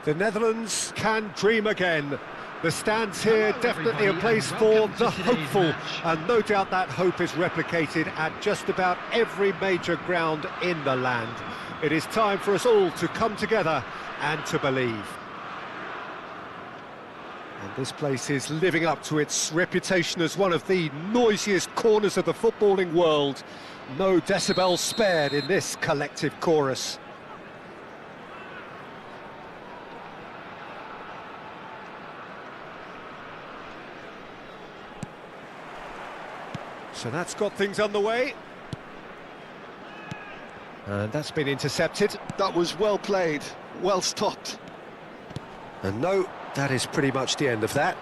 The Netherlands can dream again. The stands here definitely a place for the hopeful, and no doubt that hope is replicated at just about every major ground in the land. It is time for us all to come together and to believe. And this place is living up to its reputation as one of the noisiest corners of the footballing world. No decibels spared in this collective chorus. So that's got things underway. And that's been intercepted. That was well played. well stopped. And no, that is pretty much the end of that.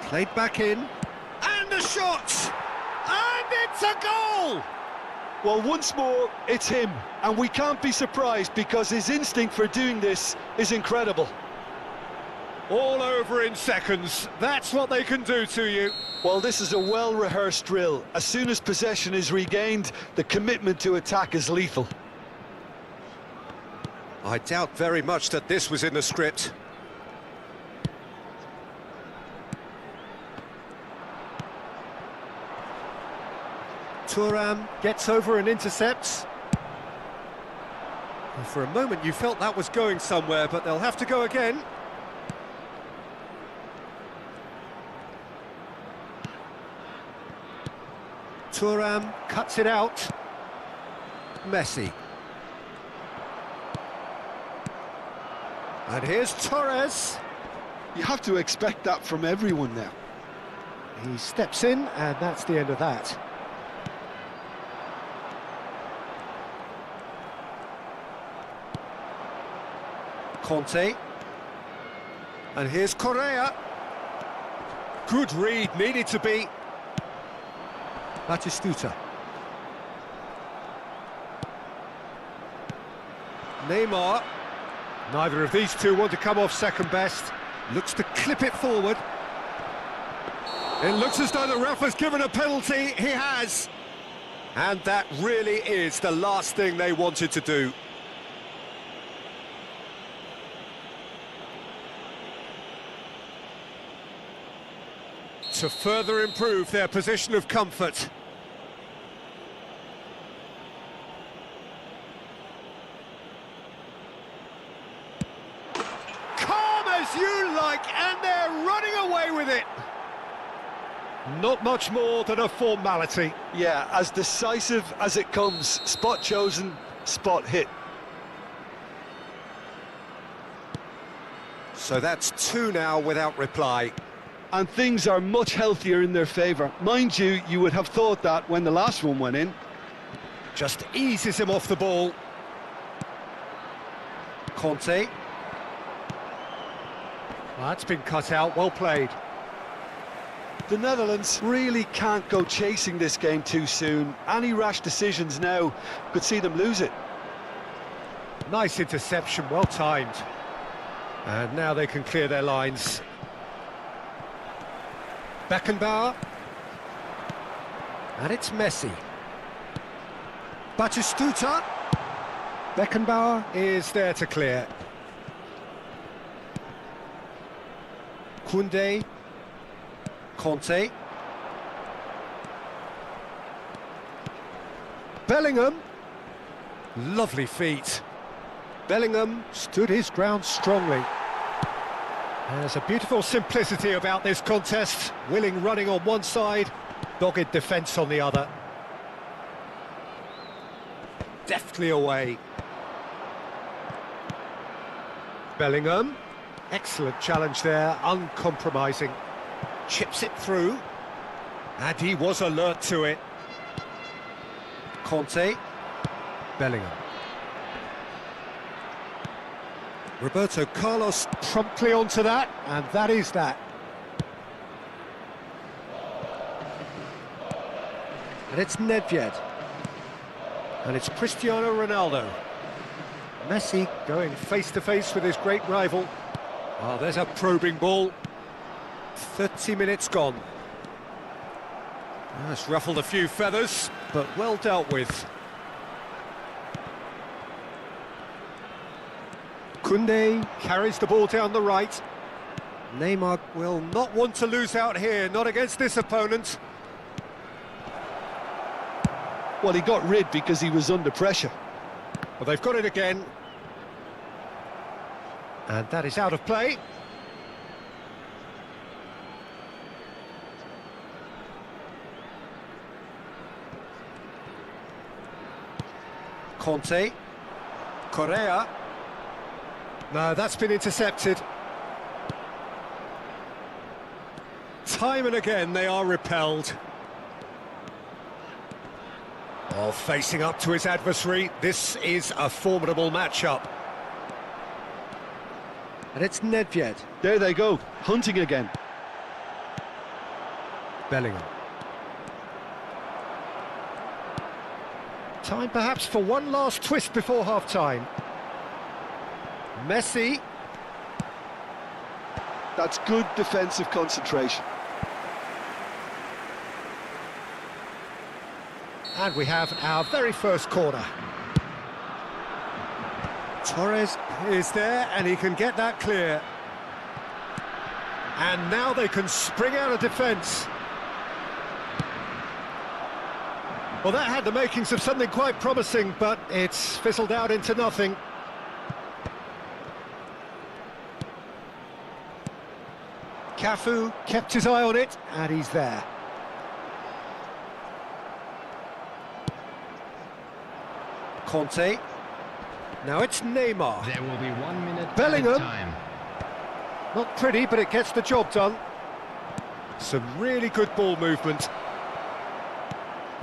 Played back in, and the shot! And it's a goal! Well, once more, it's him, and we can't be surprised because his instinct for doing this is incredible. All over in seconds, that's what they can do to you. Well, this is a well-rehearsed drill. As soon as possession is regained, the commitment to attack is lethal. I doubt very much that this was in the script. Thuram gets over and intercepts. And for a moment you felt that was going somewhere, but they'll have to go again. Thuram cuts it out. Messi. And here's Torres. You have to expect that from everyone now. He steps in, and that's the end of that. Conte. And here's Correa. Good read, needed to be. Batistuta. Neymar. Neither of these two want to come off second best. Looks to clip it forward. It looks as though the ref has given a penalty. He has. And that really is the last thing they wanted to do. To further improve their position of comfort. Calm as you like, and they're running away with it. Not much more than a formality. Yeah, as decisive as it comes. Spot chosen, spot hit. So that's two now without reply. And things are much healthier in their favour. Mind you, you would have thought that when the last one went in. Just eases him off the ball. Conte. Well, that's been cut out, well played. The Netherlands really can't go chasing this game too soon. Any rash decisions now could see them lose it. Nice interception, well timed. And now they can clear their lines. Beckenbauer. And it's Messi. Batistuta. Beckenbauer is there to clear. Koundé. Conte. Bellingham. Lovely feet. Bellingham stood his ground strongly. There's a beautiful simplicity about this contest. Willing running on one side, dogged defence on the other. Deftly away. Bellingham. Excellent challenge there, uncompromising. Chips it through. And he was alert to it. Conte. Bellingham. Roberto Carlos promptly onto that, and that is that. And it's Nedved. And it's Cristiano Ronaldo. Messi going face-to-face with his great rival. Oh, there's a probing ball. 30 minutes gone. Oh, it's ruffled a few feathers, but well dealt with. Koundé carries the ball down the right. Neymar will not want to lose out here, not against this opponent. Well, he got rid because he was under pressure. Well, they've got it again. And that is out of play. Conte. Correa. No, that's been intercepted. Time and again they are repelled. Oh, facing up to his adversary, this is a formidable matchup. And it's Nedved. There they go, hunting again. Bellingham. Time perhaps for one last twist before half-time. Messi. That's good defensive concentration. And we have our very first corner. Torres is there and he can get that clear. And now they can spring out of defence. Well, that had the makings of something quite promising, but it's fizzled out into nothing. Cafu kept his eye on it, and he's there. Conte. Now it's Neymar. There will be 1 minute Bellingham. time. Not pretty, but it gets the job done. Some really good ball movement.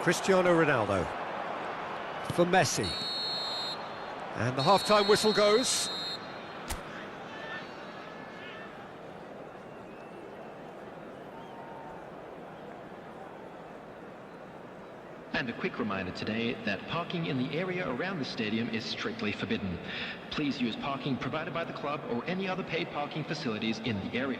Cristiano Ronaldo. For Messi. And the half-time whistle goes. And a quick reminder today that parking in the area around the stadium is strictly forbidden. Please use parking provided by the club or any other paid parking facilities in the area.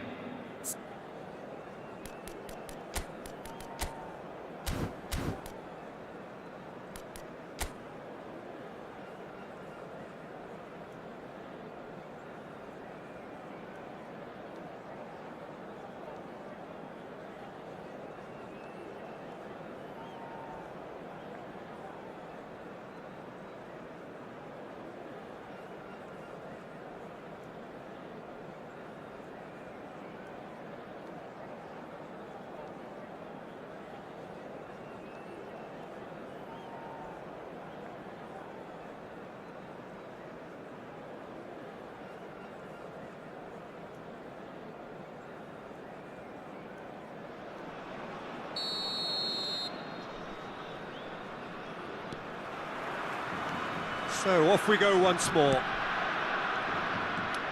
So off we go once more.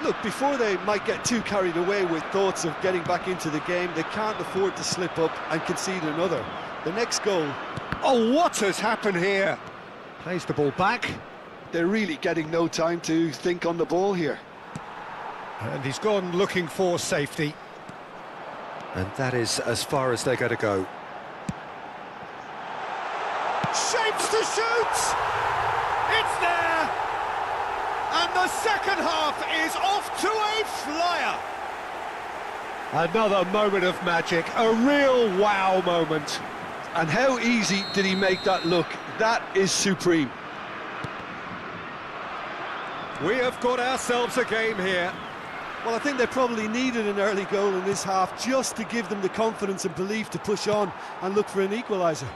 Look, before they might get too carried away with thoughts of getting back into the game, they can't afford to slip up and concede another. The next goal... Oh, what has happened here? Plays the ball back. They're really getting no time to think on the ball here. And he's gone looking for safety. And that is as far as they're going to go. Shapes to shoot! It's there! And the second half is off to a flyer! Another moment of magic, a real wow moment. And how easy did he make that look? That is supreme. We have got ourselves a game here. Well, I think they probably needed an early goal in this half just to give them the confidence and belief to push on and look for an equaliser.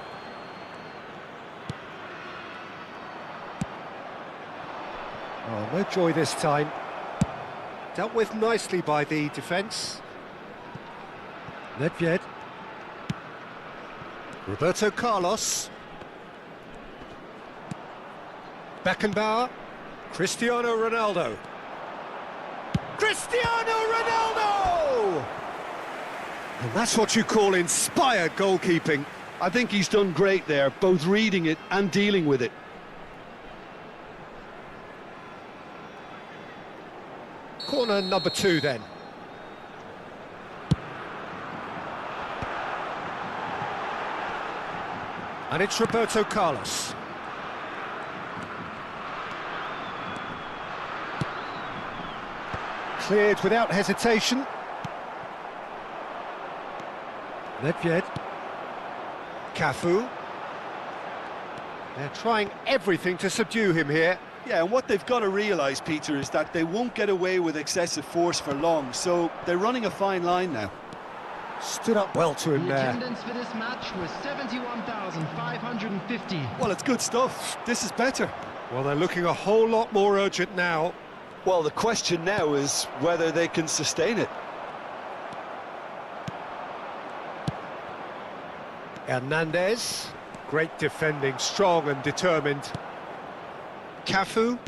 Oh, no joy this time. Dealt with nicely by the defence. Nedved. Roberto Carlos. Beckenbauer. Cristiano Ronaldo. Cristiano Ronaldo! And that's what you call inspired goalkeeping. I think he's done great there, both reading it and dealing with it. Corner number 2 then. And it's Roberto Carlos. Cleared without hesitation. Nedved. Cafu. They're trying everything to subdue him here. Yeah, and what they've got to realise, Peter, is that they won't get away with excessive force for long, so they're running a fine line now. Stood up well to him The there. attendance for this match was 71,550. Well, it's good stuff. This is better. Well, they're looking a whole lot more urgent now. Well, the question now is whether they can sustain it. Hernandez. Great defending, strong and determined. Cafu.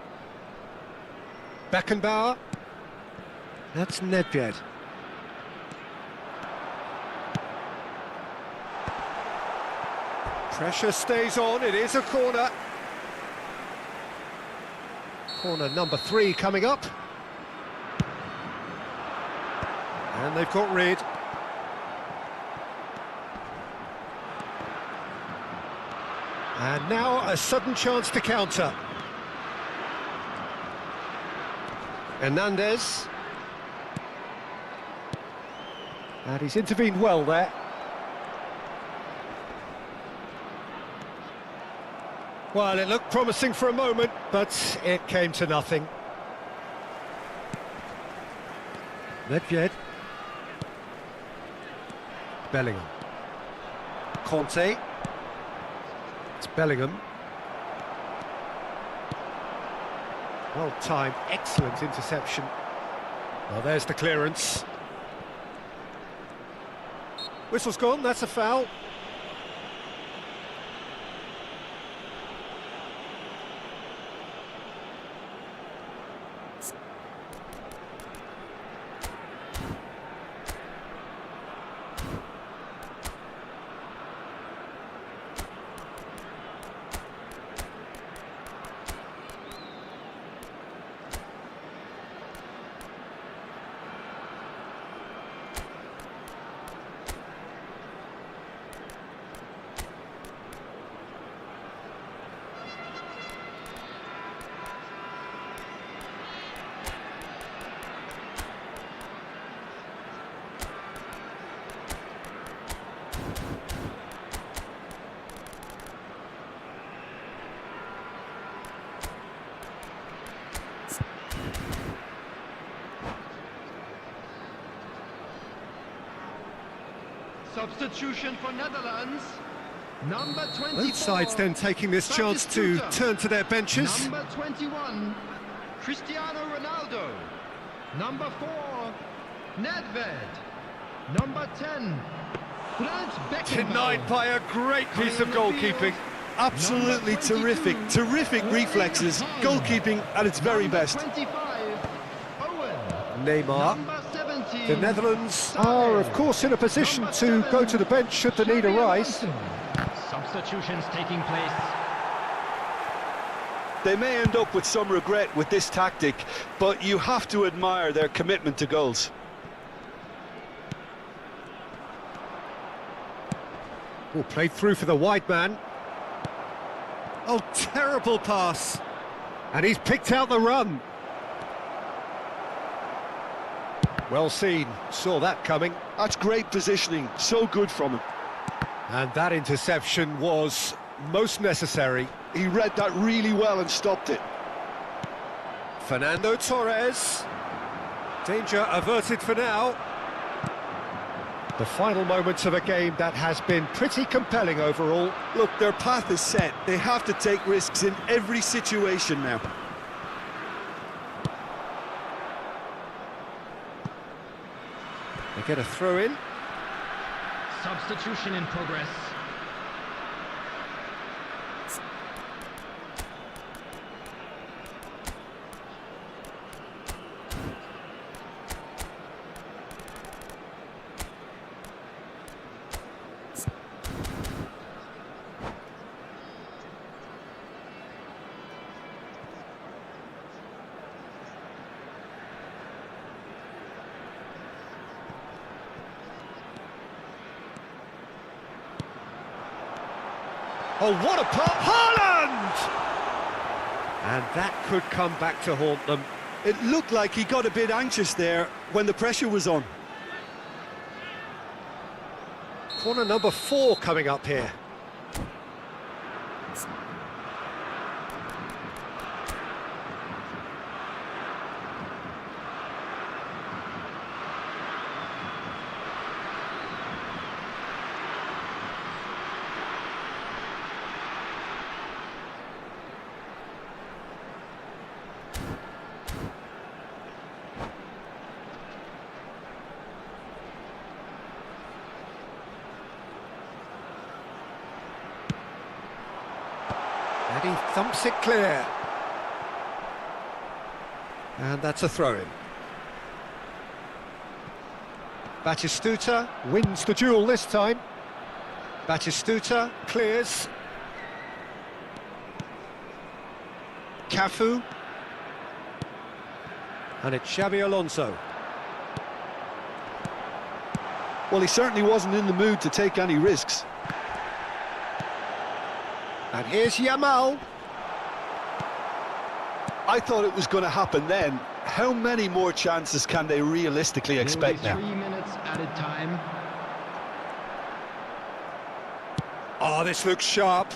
Beckenbauer. That's Nedved. Pressure stays on, it is a corner. Corner number 3 coming up. And they've got rid. And now a sudden chance to counter. Hernandez. And he's intervened well there. Well, it looked promising for a moment, but it came to nothing. Nedved. Bellingham. Conte. It's Bellingham. Well timed, excellent interception. Well, there's the clearance. Whistle's gone, that's a foul. Substitution for Netherlands. Number 24. Both sides then taking this chance to turn to their benches. Number 21, Cristiano Ronaldo. Number 4, Nedved. Number 10, Franz Beckenbauer. Denied by a great piece of goalkeeping. Absolutely terrific, terrific reflexes, goalkeeping at its very best. 25, Owen. Neymar. Number 17, The Netherlands are, of course, in a position to go to the bench should the need arise. Substitutions taking place. They may end up with some regret with this tactic, but you have to admire their commitment to goals. Oh, played through for the wide man. Oh, terrible pass. And he's picked out the run. Well seen, saw that coming. That's great positioning, so good from him. And that interception was most necessary. He read that really well and stopped it. Fernando Torres. Danger averted for now. The final moments of a game that has been pretty compelling overall. Look, their path is set. They have to take risks in every situation now. They get a throw in. Substitution in progress. Oh, what a pass! Haaland! And that could come back to haunt them. It looked like he got a bit anxious there when the pressure was on. Corner number 4 coming up here. And he thumps it clear. And that's a throw-in. Batistuta wins the duel this time. Batistuta clears. Cafu. And it's Xabi Alonso. Well, he certainly wasn't in the mood to take any risks. And here's Yamal. I thought it was going to happen then. How many more chances can they realistically expect now? 3 minutes added time. Oh, this looks sharp.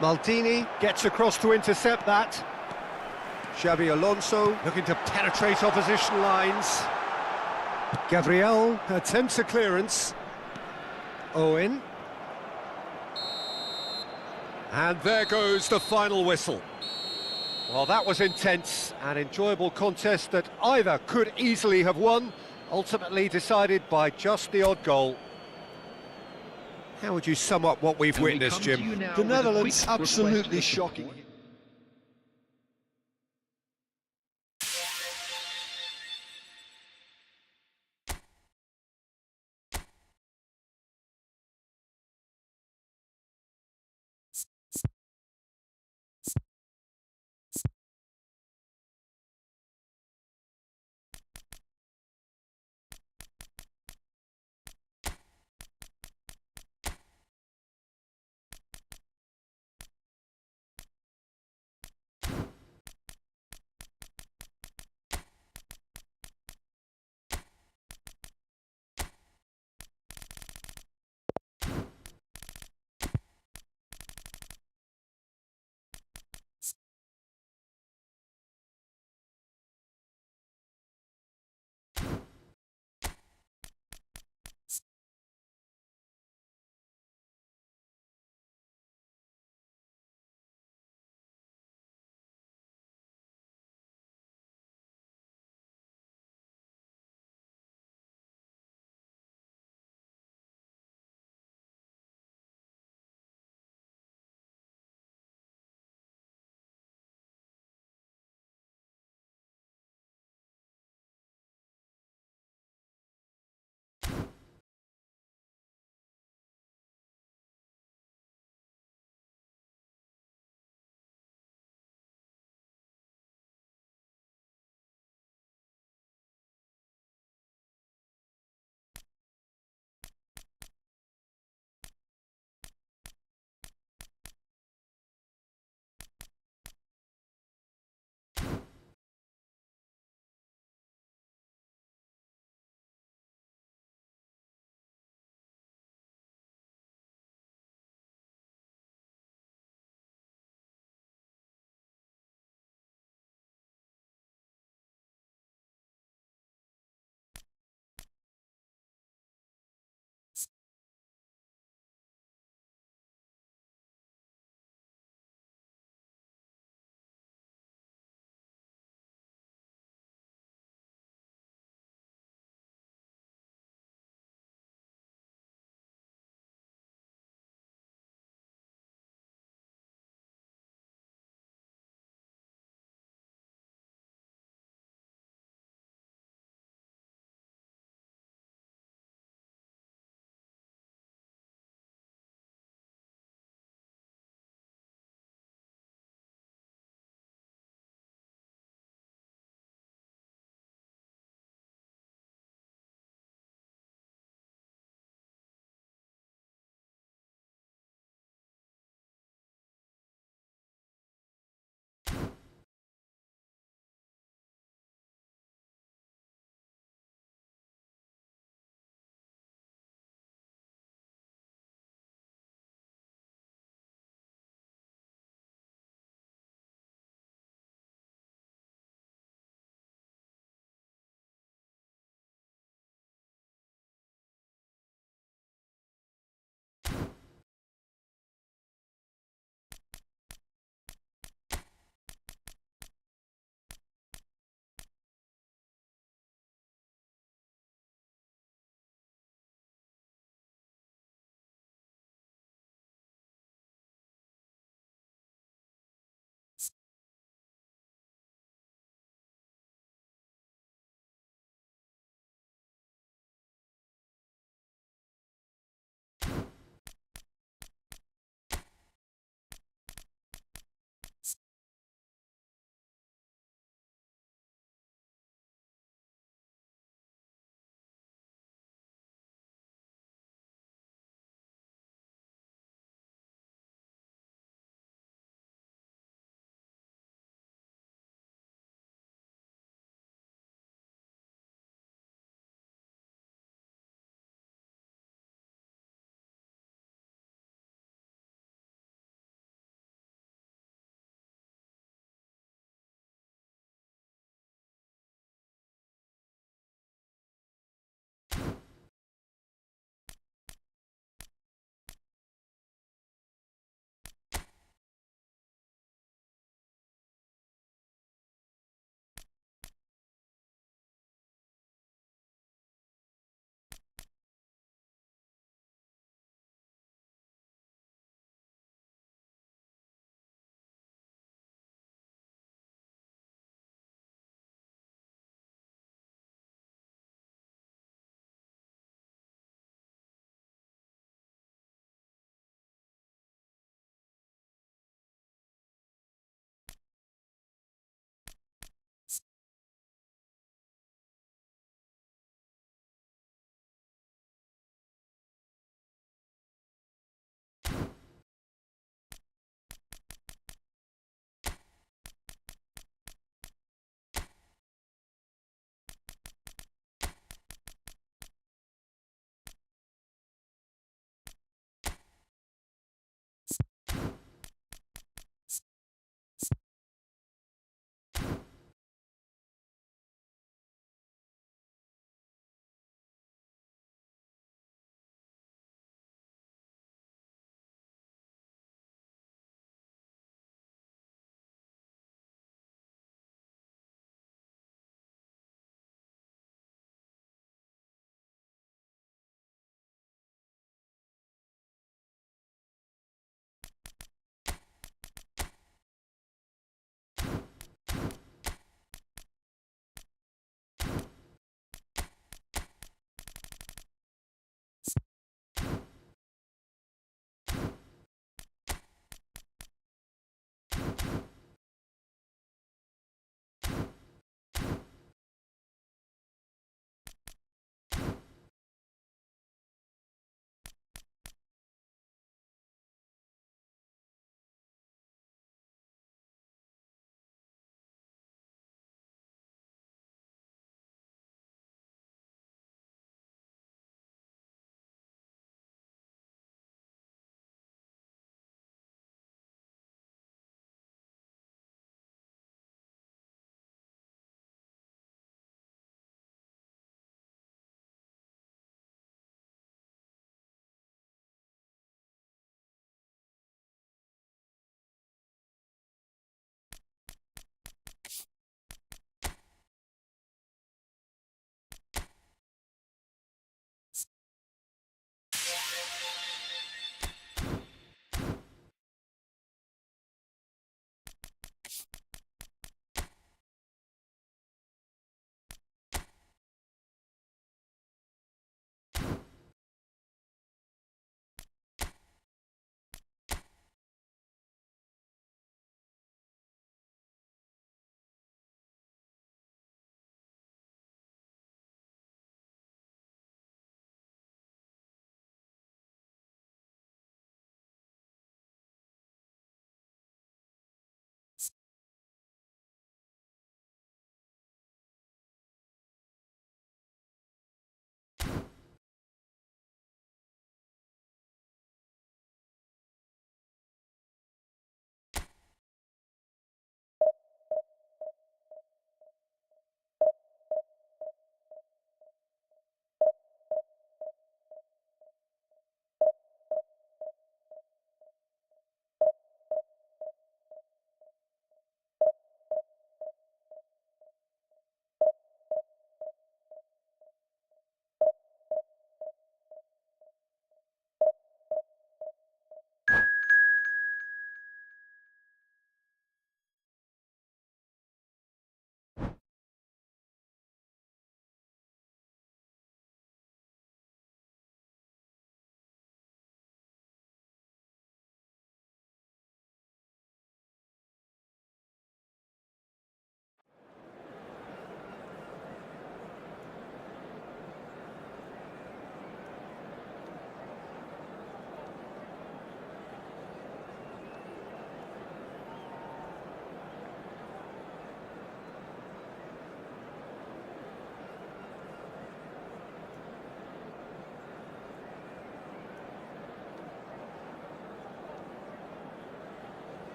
Maldini gets across to intercept that. Xabi Alonso looking to penetrate opposition lines. Gabriel attempts a clearance. Owen. And there goes the final whistle. Well, that was intense, an enjoyable contest that either could easily have won, ultimately decided by just the odd goal. How would you sum up what we've And we witnessed, come to Jim? you now The with a Netherlands, quick request absolutely for shocking. support.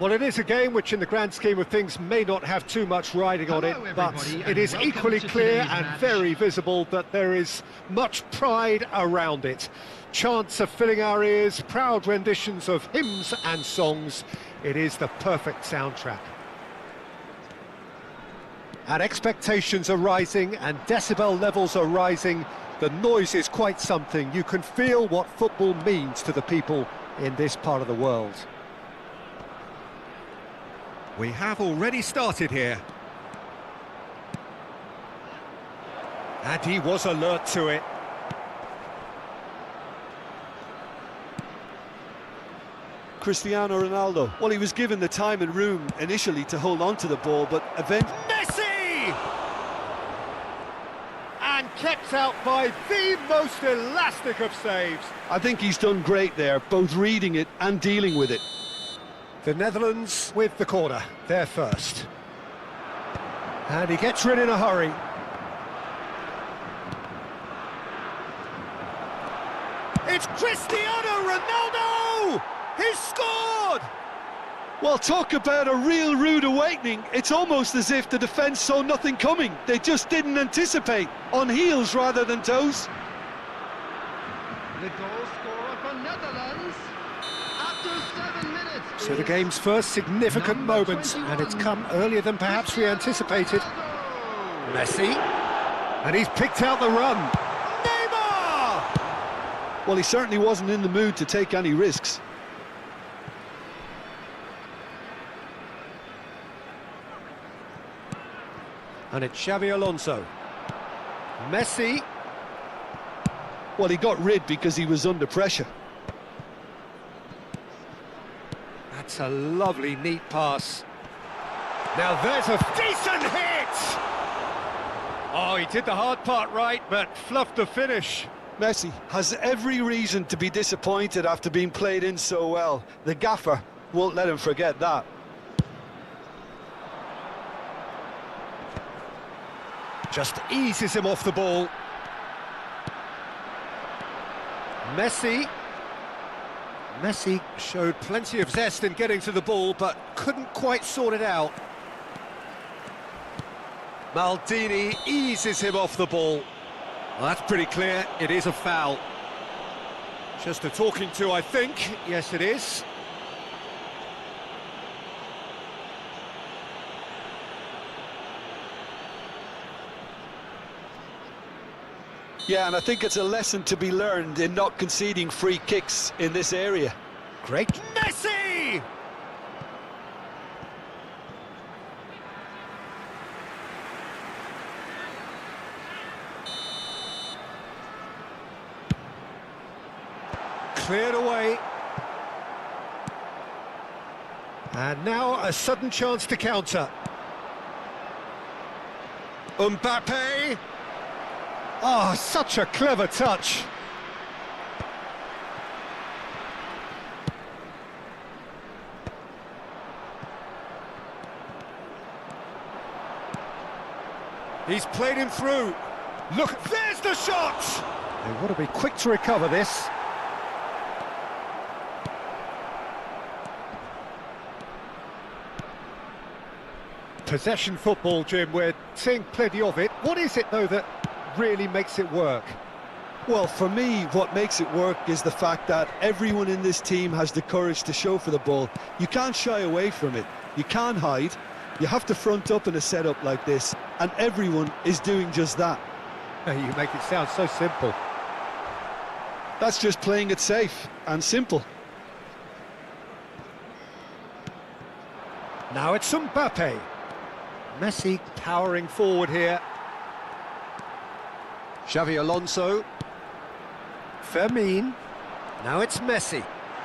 Well, it is a game which in the grand scheme of things may not have too much riding on it, but it is equally clear and very visible that there is much pride around it. Chants are filling our ears, proud renditions of hymns and songs. It is the perfect soundtrack. And expectations are rising and decibel levels are rising. The noise is quite something. You can feel what football means to the people in this part of the world. We have already started here. And he was alert to it. Cristiano Ronaldo, well, he was given the time and room initially to hold on to the ball, but eventually... Messi! And kept out by the most elastic of saves. I think he's done great there, both reading it and dealing with it. The Netherlands with the corner, they're first. And he gets rid in a hurry. It's Cristiano Ronaldo! He's scored! Well, talk about a real rude awakening. It's almost as if the defence saw nothing coming. They just didn't anticipate, on heels rather than toes. The goal scorer for Netherlands after 7 minutes. So the game's first significant moment, and it's come earlier than perhaps we anticipated. Messi, and he's picked out the run. Neymar! Well, he certainly wasn't in the mood to take any risks. And it's Xabi Alonso. Messi. Well, he got rid because he was under pressure. That's a lovely, neat pass. Now there's a decent hit! Oh, he did the hard part right, but fluffed the finish. Messi has every reason to be disappointed after being played in so well. The gaffer won't let him forget that. Just eases him off the ball. Messi showed plenty of zest in getting to the ball, but couldn't quite sort it out. Maldini eases him off the ball. Well, that's pretty clear, it is a foul. Just a talking to, I think. Yes, it is. Yeah, and I think it's a lesson to be learned in not conceding free kicks in this area. Great. Messi! Cleared away. And now a sudden chance to counter. Mbappe! Oh, such a clever touch. He's played him through. Look, there's the shot! They want to be quick to recover this. Possession football, Jim, we're seeing plenty of it. What is it, though, that really makes it work? Well, for me, what makes it work is the fact that everyone in this team has the courage to show for the ball. You can't shy away from it. You can't hide. You have to front up in a setup like this, and everyone is doing just that. You make it sound so simple. That's just playing it safe and simple. Now it's Mbappe. Messi powering forward here. Xabi Alonso. Fermin. Now it's Messi.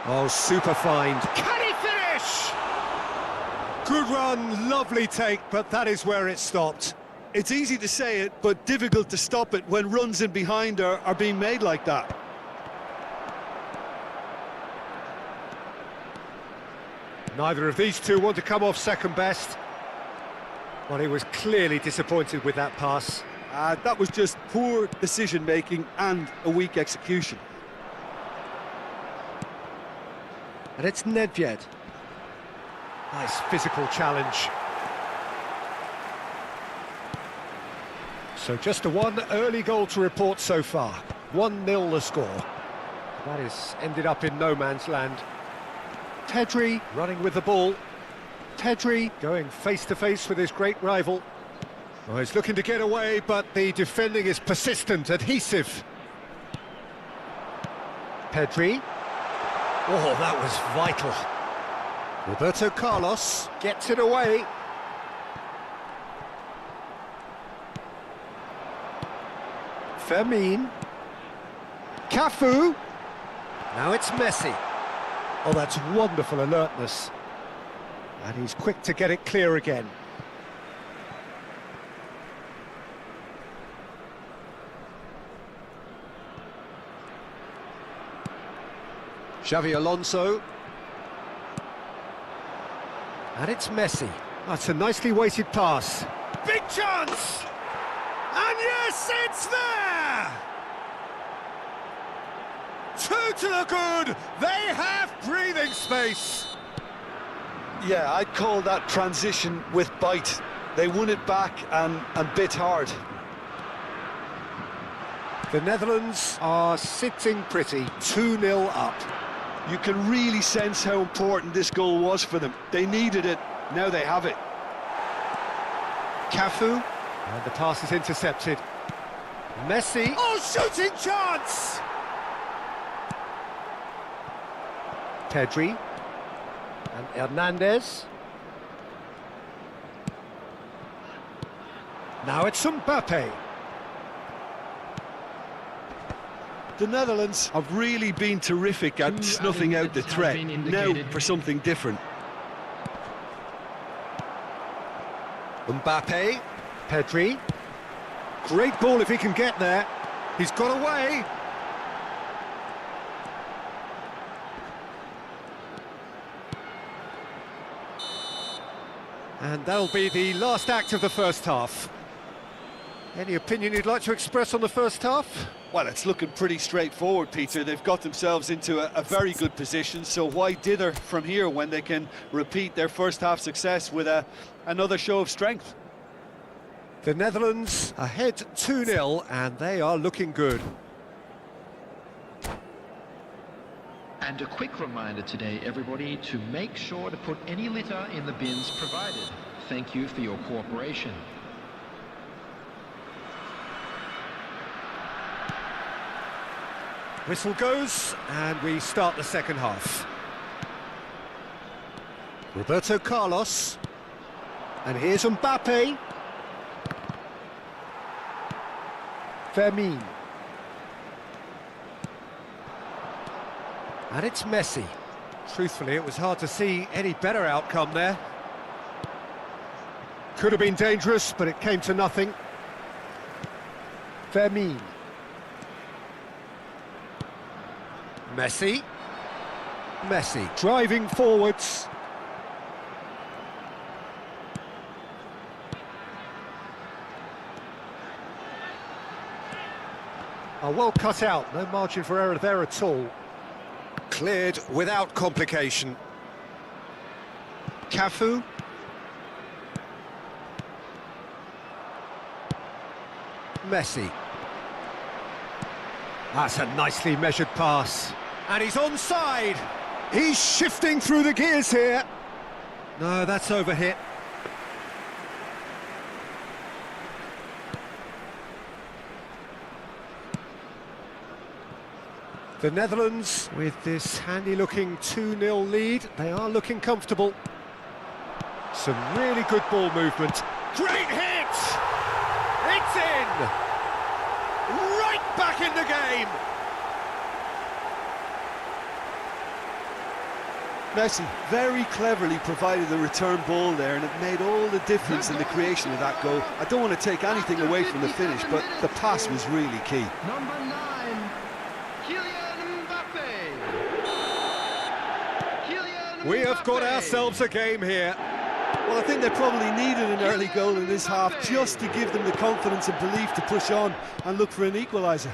Oh, super find. Can he finish? Good run, lovely take, but that is where it stopped. It's easy to say it, but difficult to stop it when runs in behind are being made like that. Neither of these two want to come off second best. Well, he was clearly disappointed with that pass. That was just poor decision-making and a weak execution. And it's Nedved. Nice physical challenge. So just a one early goal to report so far. 1-0 the score. That is ended up in no man's land. Tedri running with the ball. Tedri going face-to-face with his great rival. Oh, he's looking to get away, but the defending is persistent, adhesive. Pedri. Oh, that was vital. Roberto Carlos gets it away. Fermin. Cafu. Now it's Messi. Oh, that's wonderful alertness. And he's quick to get it clear again. Xavi Alonso. And it's Messi. That's a nicely weighted pass. Big chance! And yes, it's there! Two to the good! They have breathing space! Yeah, I'd call that transition with bite. They won it back and bit hard. The Netherlands are sitting pretty, 2-0 up. You can really sense how important this goal was for them. They needed it, now they have it. Cafu, and the pass is intercepted. Messi, oh, shooting chance! Pedri, and Hernandez. Now it's Mbappe. The Netherlands have really been terrific at snuffing out the threat. Now for something different. Mbappe, Pedri. Great ball if he can get there. He's got away. And that'll be the last act of the first half. Any opinion you'd like to express on the first half? Well, it's looking pretty straightforward, Peter. They've got themselves into a very good position, so why dither from here when they can repeat their first half success with another show of strength? The Netherlands ahead 2-0, and they are looking good. And a quick reminder today, everybody, to make sure to put any litter in the bins provided. Thank you for your cooperation. Whistle goes, and we start the second half. Roberto Carlos. And here's Mbappe. Fermin. And it's Messi. Truthfully, it was hard to see any better outcome there. Could have been dangerous, but it came to nothing. Fermin. Messi. Messi driving forwards. Oh, well cut out, no margin for error there at all. Cleared without complication. Cafu. Messi. That's a nicely measured pass. And he's onside. He's shifting through the gears here. No, that's overhit. The Netherlands, with this handy-looking 2-0 lead, they are looking comfortable. Some really good ball movement. Great hit! It's in! Right back in the game! Messi very cleverly provided the return ball there, and it made all the difference in the creation of that goal. I don't want to take anything away from the finish, but the pass was really key. Number 9, Kylian Mbappe. Kylian We have got Mbappe. ourselves a game here. Well, I think they probably needed an early goal in this half just to give them the confidence and belief to push on and look for an equaliser.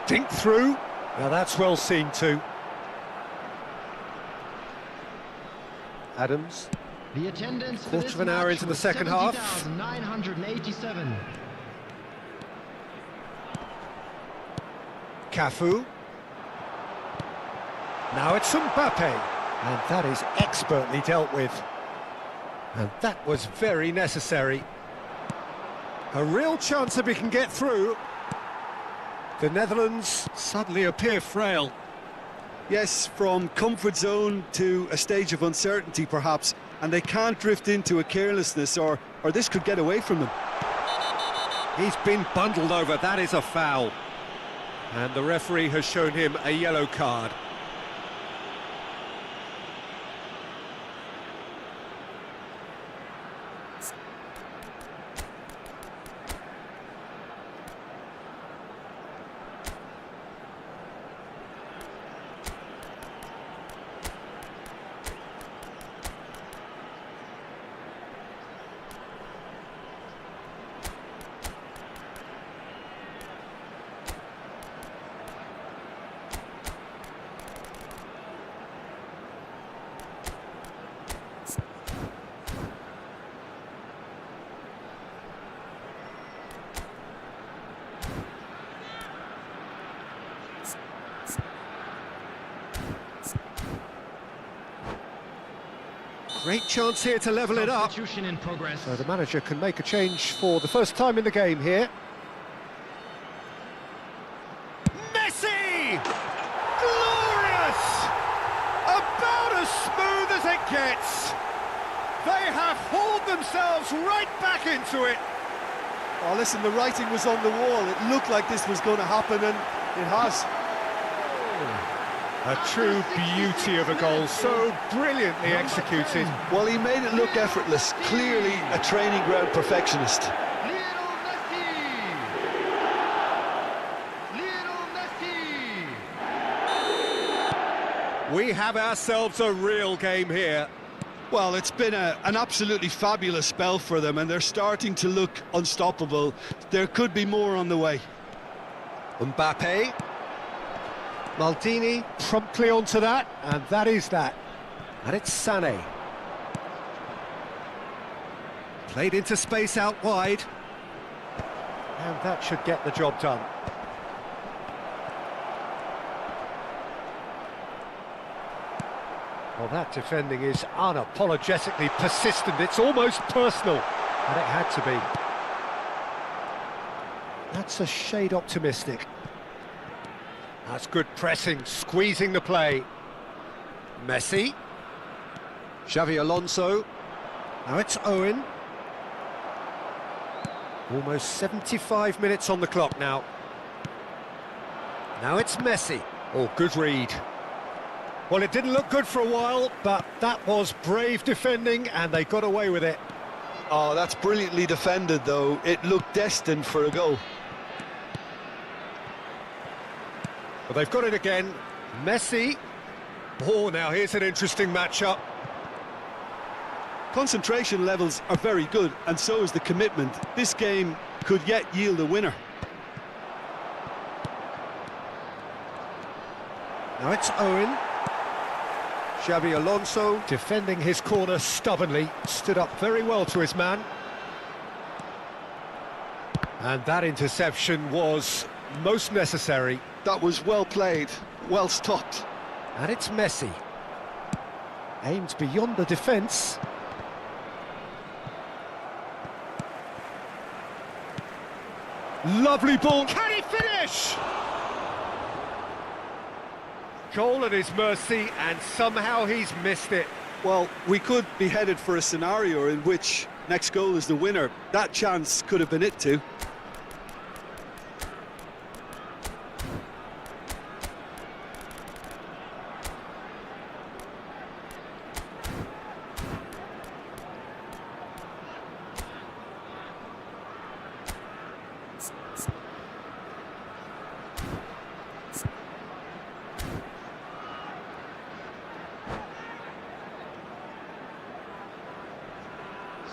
Dink through. Now that's well seen too. Adams. The attendance for Quarter this of an hour match into the was second half. 70,987. Cafu. Now it's Mbappe, and that is expertly dealt with. And that was very necessary. A real chance if he can get through. The Netherlands suddenly appear frail. Yes, from comfort zone to a stage of uncertainty perhaps, and they can't drift into a carelessness or this could get away from them. He's been bundled over, that is a foul. And the referee has shown him a yellow card. Great chance here to level it up. Substitution in progress. So the manager can make a change for the first time in the game here. Messi! Glorious! About as smooth as it gets. They have hauled themselves right back into it. Oh, listen, the writing was on the wall. It looked like this was going to happen, and it has. A true beauty of a goal, so brilliantly executed. Well, he made it look effortless. Clearly a training ground perfectionist. Lionel Messi! Lionel Messi! We have ourselves a real game here. Well, it's been an absolutely fabulous spell for them, and they're starting to look unstoppable. There could be more on the way. Mbappe. Maldini promptly onto that, and that is that. And it's Sané. Played into space out wide. And that should get the job done. Well, that defending is unapologetically persistent. It's almost personal. And it had to be. That's a shade optimistic. That's good pressing, squeezing the play. Messi. Xavi Alonso. Now it's Owen. Almost 75 minutes on the clock now. Now it's Messi. Oh, good read. Well, it didn't look good for a while, but that was brave defending, and they got away with it. Oh, that's brilliantly defended, though. It looked destined for a goal. Well, they've got it again. Messi. Oh, now here's an interesting matchup. Concentration levels are very good, and so is the commitment. This game could yet yield a winner. Now it's Owen. Xavi Alonso defending his corner stubbornly, stood up very well to his man. And that interception was most necessary. That was well played, well stopped. And it's Messi. Aimed beyond the defence. Lovely ball. Can he finish? Goal at his mercy, and somehow he's missed it. Well, we could be headed for a scenario in which next goal is the winner. That chance could have been it too.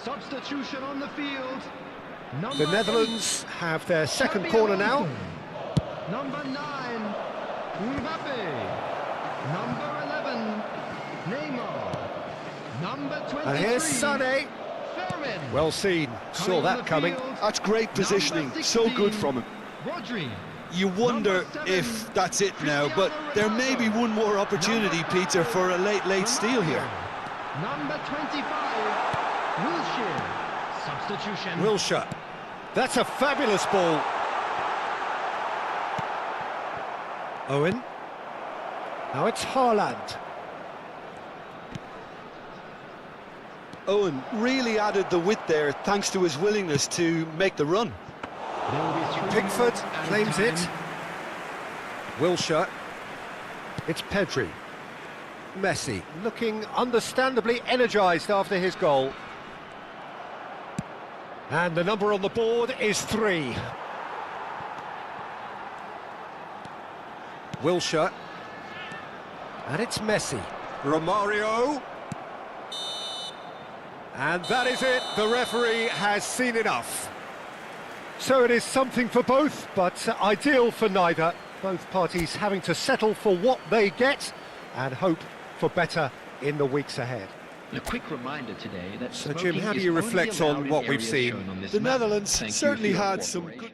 Substitution on the field. The Netherlands have their second corner now. Number 9, Mbappe. Number 11, Neymar. Number 23. And here's Sané. Fermin. Well seen, saw that coming. That's great positioning, so good from him. Rodri. You wonder Number 7, if that's it now, but there may be one more opportunity, Peter, for a late steal here. Number 25. Wilshere. Substitution. Wilshere. That's a fabulous ball. Owen. Now it's Haaland. Owen really added the width there thanks to his willingness to make the run. There will be 3 Pickford minutes added claims time. it. Wilshere. It's Pedri. Messi looking understandably energised after his goal. And the number on the board is 3. Wilshere. And it's Messi. Romario. And that is it. The referee has seen enough. So it is something for both, but ideal for neither. Both parties having to settle for what they get and hope for better in the weeks ahead. A quick reminder today that So, Jim, smoking how do is you only reflect allowed on in what we've areas seen? shown on this The map. Netherlands Thank you certainly for your had some cooperation. good...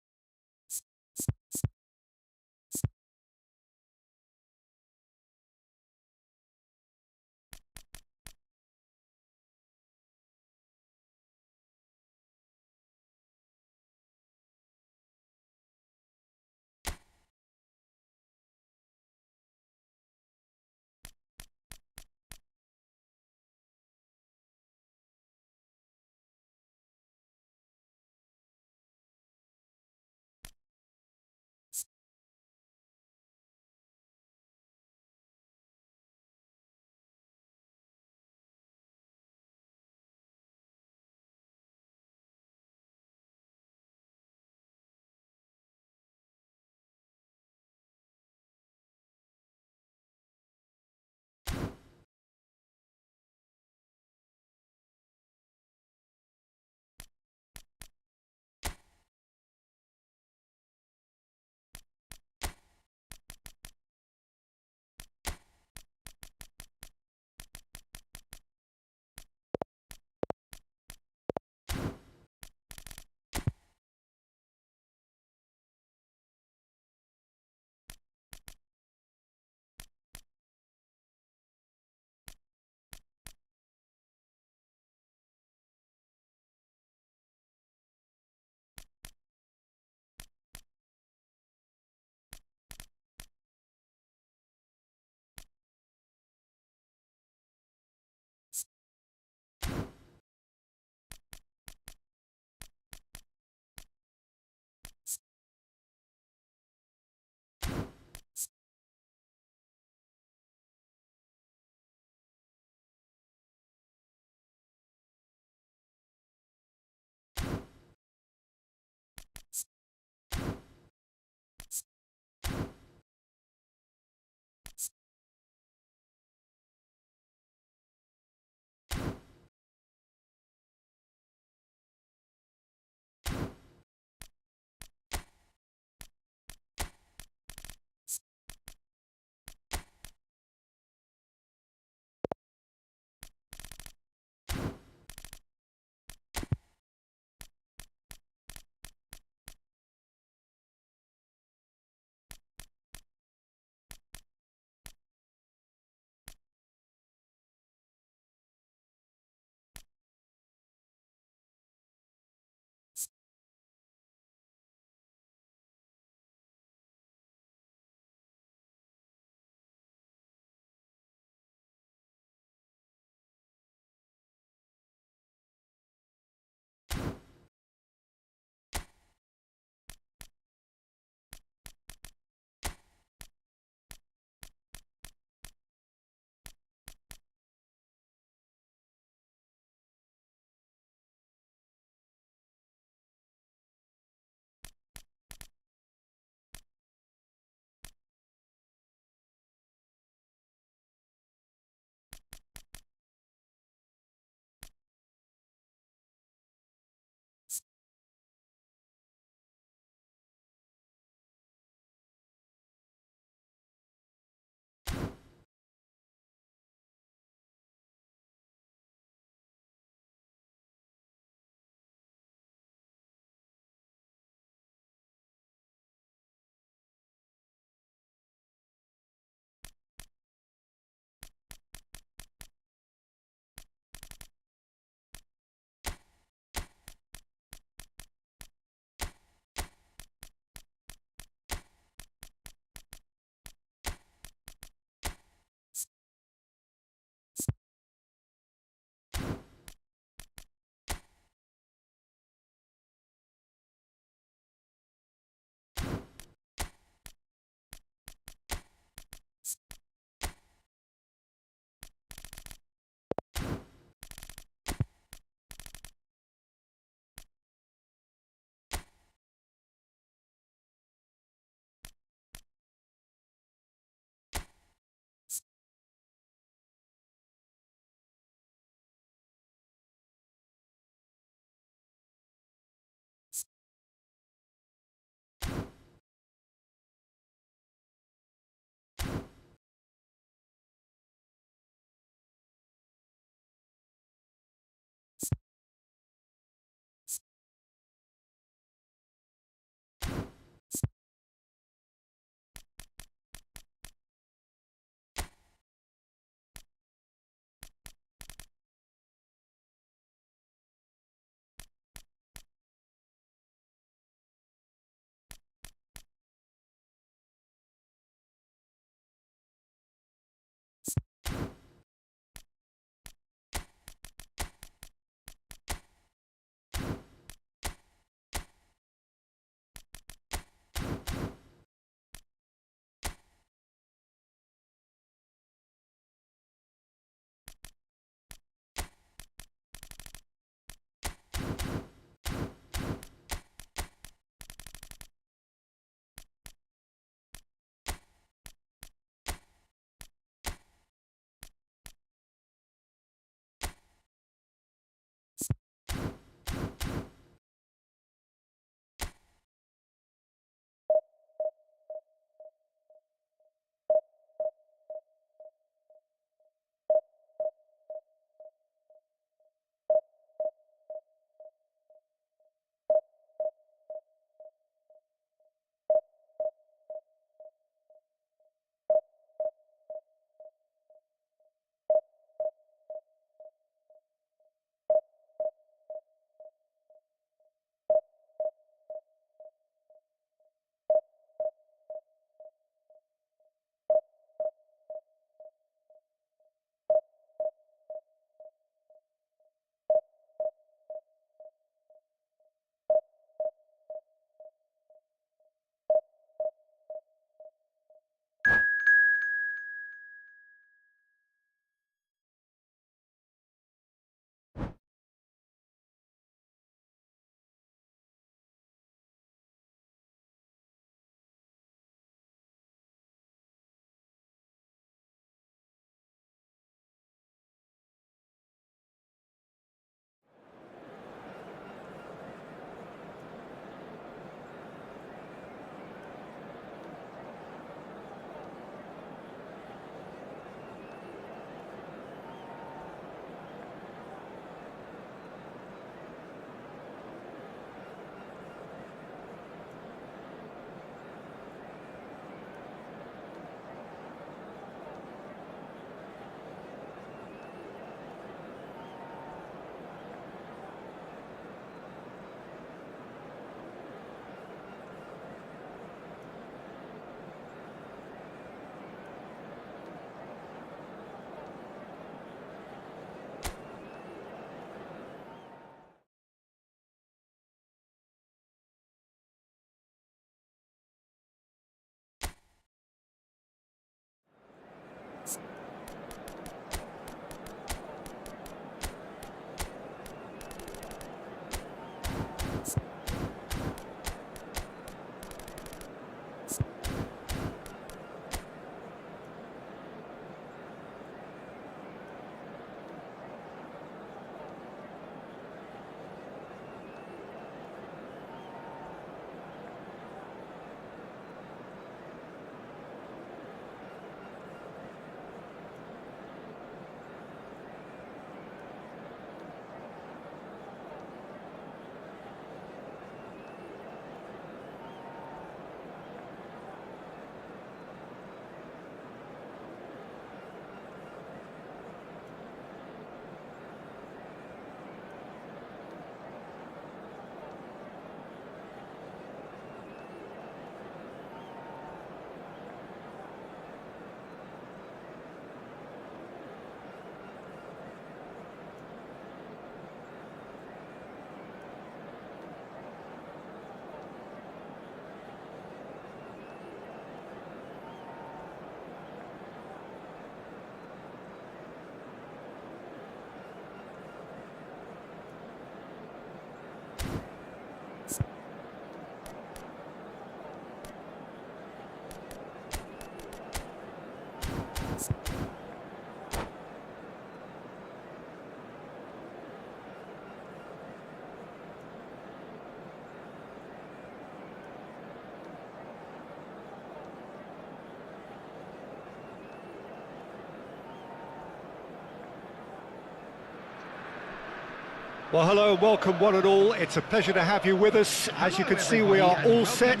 Well, hello and welcome one and all. It's a pleasure to have you with us. As you can see, we are all set.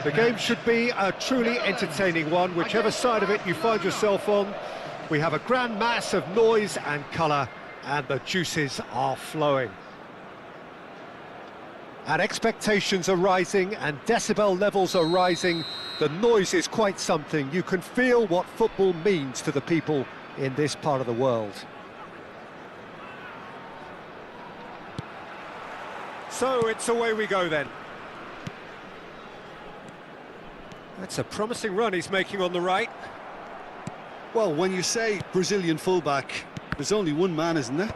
The game should be a truly entertaining one, whichever side of it you find yourself on. We have a grand mass of noise and colour, and the juices are flowing. And expectations are rising, and decibel levels are rising. The noise is quite something. You can feel what football means to the people in this part of the world. So it's away we go then. That's a promising run he's making on the right. Well, when you say Brazilian fullback, there's only one man, isn't there?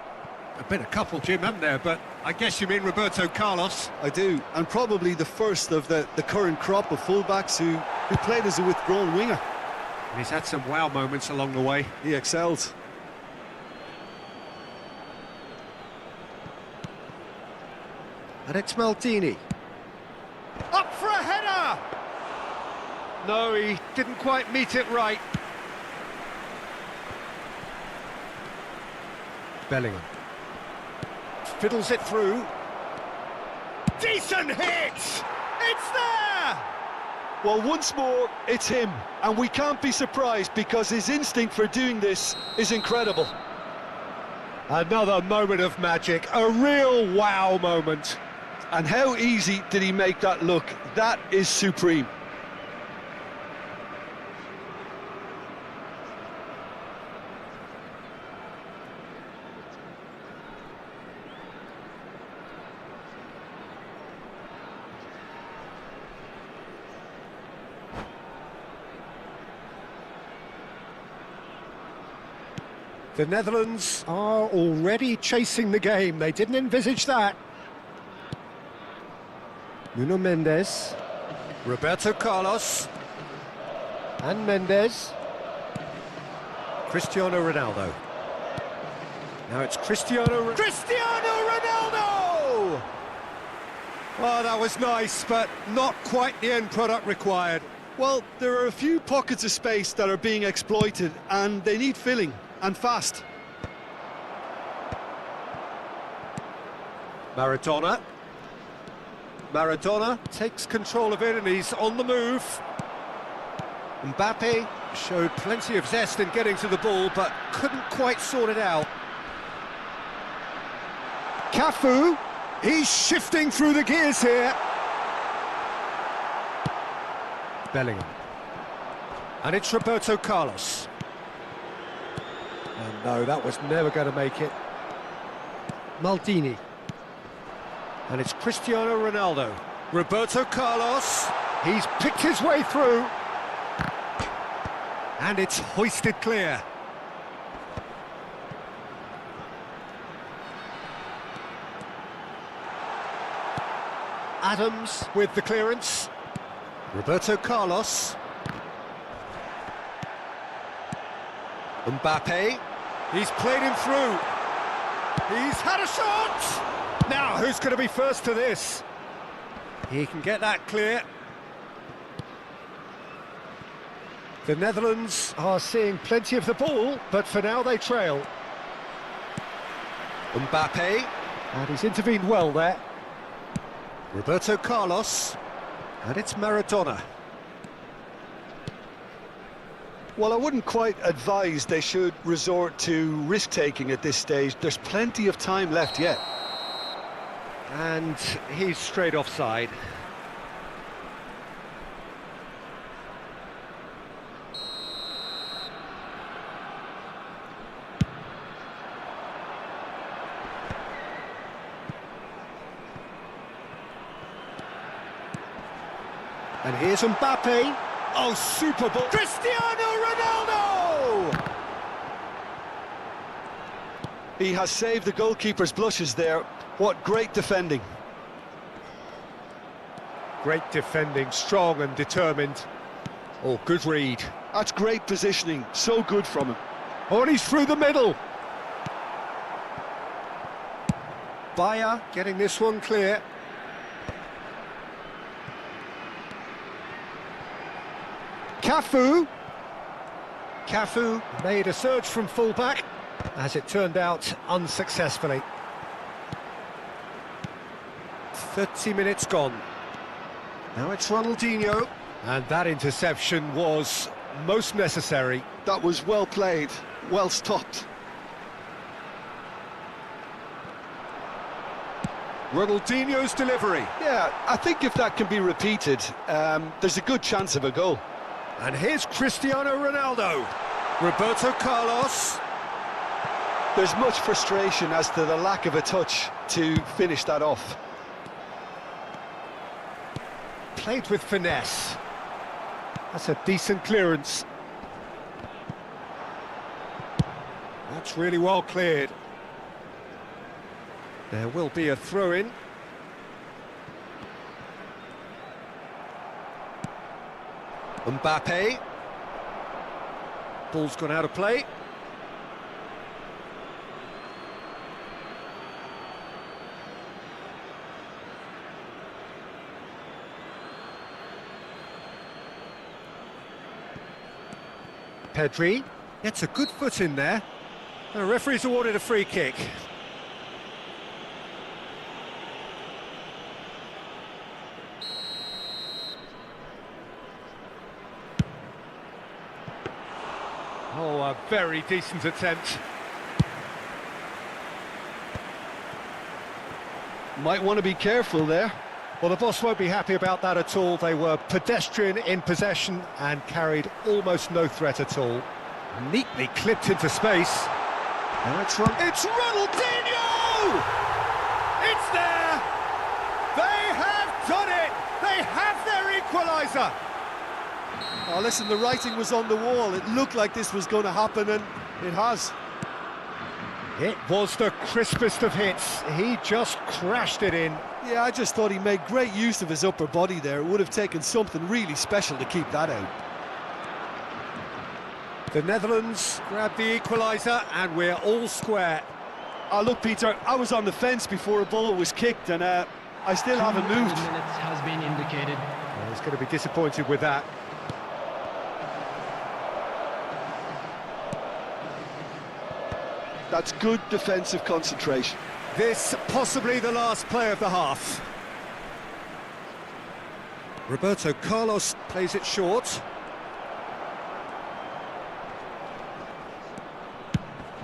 There've been a couple, Jim, haven't there? But I guess you mean Roberto Carlos. I do, and probably the first of the current crop of fullbacks who played as a withdrawn winger. And he's had some wow moments along the way. He excels. And it's Maldini. Up for a header! No, he didn't quite meet it right. Bellingham. Fiddles it through. Decent hit! It's there! Well, once more, it's him. And we can't be surprised because his instinct for doing this is incredible. Another moment of magic, a real wow moment. And how easy did he make that look? That is supreme. The Netherlands are already chasing the game. They didn't envisage that. Nuno Mendes, Roberto Carlos, and Mendes, Cristiano Ronaldo. Now it's Cristiano Ronaldo! Oh, that was nice, but not quite the end product required. Well, there are a few pockets of space that are being exploited, and they need filling, and fast. Maradona takes control of it and he's on the move. Mbappe showed plenty of zest in getting to the ball but couldn't quite sort it out. Cafu, he's shifting through the gears here. Bellingham. And it's Roberto Carlos. And no, that was never going to make it. Maldini. And it's Cristiano Ronaldo. Roberto Carlos, he's picked his way through. And it's hoisted clear. Adams with the clearance. Roberto Carlos. Mbappe, he's played him through. He's had a shot! Now, who's going to be first to this? He can get that clear. The Netherlands are seeing plenty of the ball, but for now they trail. Mbappe, and he's intervened well there. Roberto Carlos, and it's Maradona. Well, I wouldn't quite advise they should resort to risk-taking at this stage. There's plenty of time left yet. And he's straight offside. And here's Mbappe. Oh, super ball. Cristiano Ronaldo! He has saved the goalkeeper's blushes there. What great defending. Great defending, strong and determined. Oh, good read. That's great positioning, so good from him. Oh, and he's through the middle. Bayer getting this one clear. Cafu made a surge from fullback, as it turned out unsuccessfully. 30 minutes gone. Now it's Ronaldinho. And that interception was most necessary. That was well played, well stopped. Ronaldinho's delivery. Yeah, I think if that can be repeated, there's a good chance of a goal. And here's Cristiano Ronaldo. Roberto Carlos. There's much frustration as to the lack of a touch to finish that off. Played with finesse. That's a decent clearance. That's really well cleared. There will be a throw-in. Mbappe. Ball's gone out of play. Pedri gets a good foot in there. The referee's awarded a free kick. Oh, a very decent attempt. Might want to be careful there. Well, the boss won't be happy about that at all. They were pedestrian in possession and carried almost no threat at all. Neatly clipped into space. Now it's Ronaldinho! It's there! They have done it! They have their equaliser! Oh, listen, the writing was on the wall. It looked like this was going to happen, and it has. It was the crispest of hits. He just crashed it in. Yeah, I just thought he made great use of his upper body there. It would have taken something really special to keep that out. The Netherlands grab the equaliser, and we're all square. Oh, look, Peter, I was on the fence before a ball was kicked, and I still haven't moved. 2 minutes has been indicated. Well, he's going to be disappointed with that. That's good defensive concentration. This possibly the last play of the half. Roberto Carlos plays it short.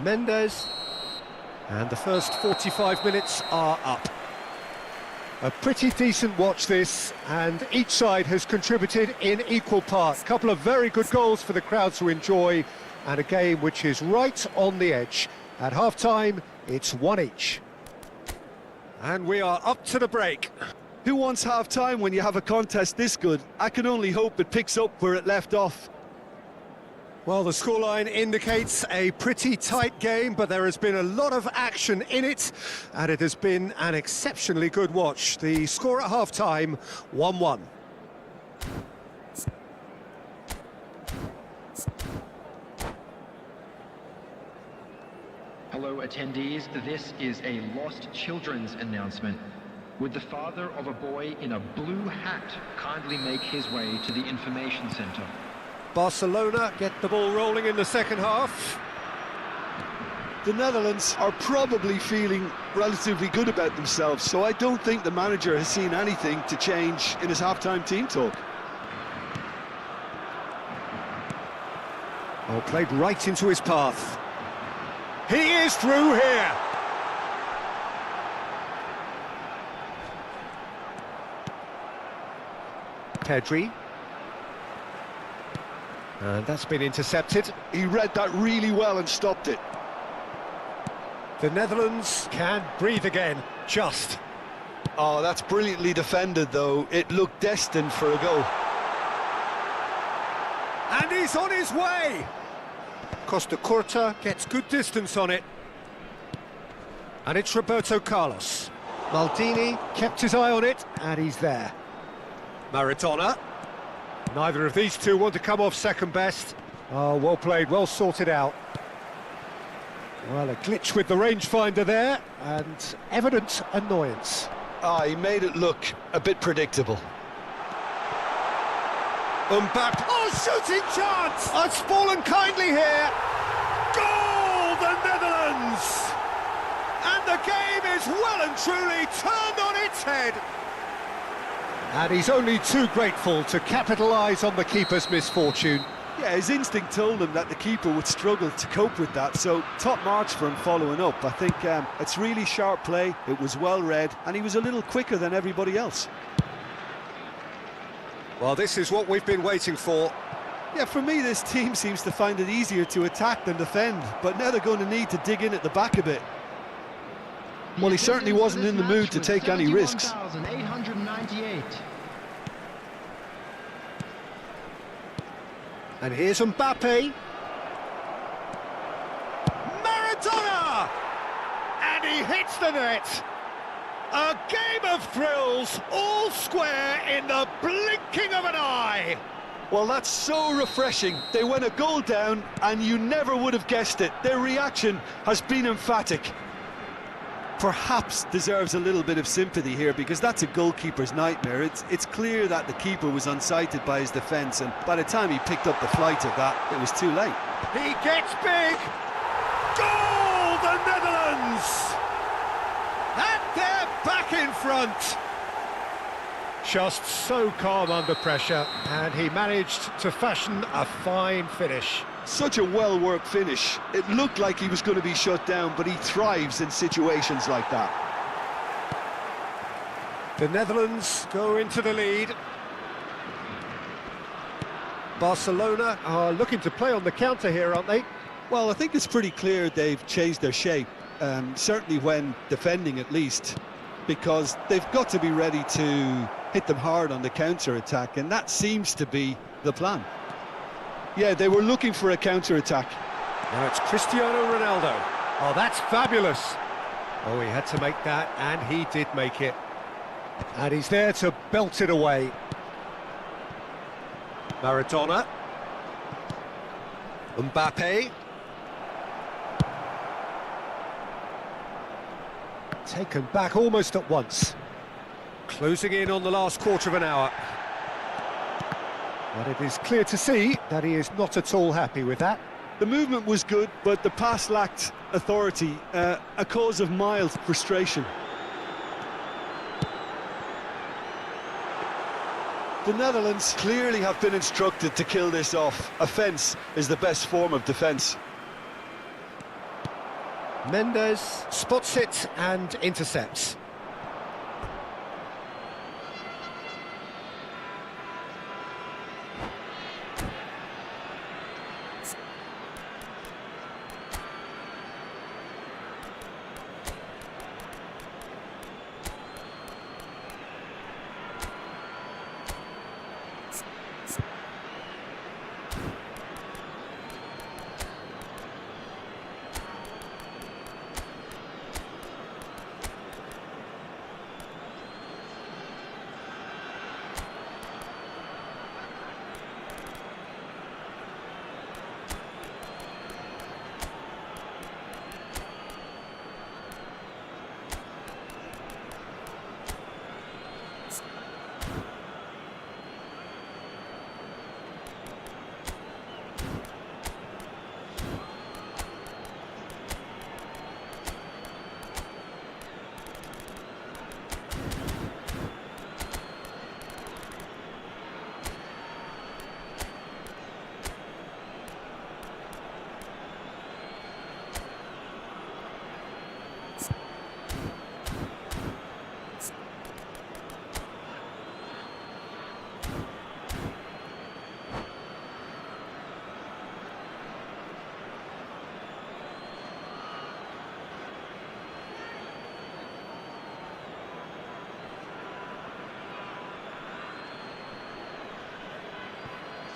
Mendes. And the first 45 minutes are up. A pretty decent watch this, and each side has contributed in equal parts. A couple of very good goals for the crowd to enjoy, and a game which is right on the edge. At half-time, it's 1 each. And we are up to the break. Who wants half-time when you have a contest this good? I can only hope it picks up where it left off. Well, the scoreline indicates a pretty tight game, but there has been a lot of action in it, and it has been an exceptionally good watch. The score at half-time, 1-1. Hello attendees, this is a lost children's announcement. Would the father of a boy in a blue hat kindly make his way to the information centre? Barcelona get the ball rolling in the second half. The Netherlands are probably feeling relatively good about themselves, so I don't think the manager has seen anything to change in his half-time team talk. Oh, played right into his path. He is through here. Pedri. And that's been intercepted. He read that really well and stopped it. The Netherlands can breathe again, just. Oh, that's brilliantly defended, though. It looked destined for a goal. And he's on his way. Costa Curta gets good distance on it. And it's Roberto Carlos. Maldini kept his eye on it, and he's there. Maradona. Neither of these two want to come off second best. Oh, well played, well sorted out. Well, a glitch with the rangefinder there, and evident annoyance. Ah, he made it look a bit predictable. Mbappe. Oh, shooting chance! It's fallen kindly here. Goal, the Netherlands! And the game is well and truly turned on its head. And he's only too grateful to capitalise on the keeper's misfortune. Yeah, his instinct told him that the keeper would struggle to cope with that, so top marks for him following up. I think it's really sharp play, it was well read, and he was a little quicker than everybody else. Well, this is what we've been waiting for. Yeah, for me, this team seems to find it easier to attack than defend, but now they're going to need to dig in at the back a bit. Well, he certainly wasn't in the mood to take any risks. 71,898. And here's Mbappe. Maradona! And he hits the net. A game of thrills, all square in the blinking of an eye. Well, that's so refreshing. They went a goal down, and you never would have guessed it. Their reaction has been emphatic. Perhaps deserves a little bit of sympathy here, because that's a goalkeeper's nightmare. It's clear that the keeper was unsighted by his defence, and by the time he picked up the flight of that, it was too late. He gets big. Goal, the Netherlands! And they're back in front. Just so calm under pressure, and he managed to fashion a fine finish. Such a well-worked finish. It looked like he was going to be shut down, but he thrives in situations like that. The Netherlands go into the lead. Barcelona are looking to play on the counter here, aren't they? Well, I think it's pretty clear they've changed their shape, certainly when defending at least, because they've got to be ready to hit them hard on the counter-attack, and that seems to be the plan. Yeah, they were looking for a counter-attack. Now it's Cristiano Ronaldo. Oh, that's fabulous. Oh, he had to make that, and he did make it. And he's there to belt it away. Maradona. Mbappe. Taken back almost at once. Closing in on the last quarter of an hour. But it is clear to see that he is not at all happy with that. The movement was good, but the pass lacked authority, a cause of mild frustration. The Netherlands clearly have been instructed to kill this off. Offence is the best form of defence. Mendes spots it and intercepts.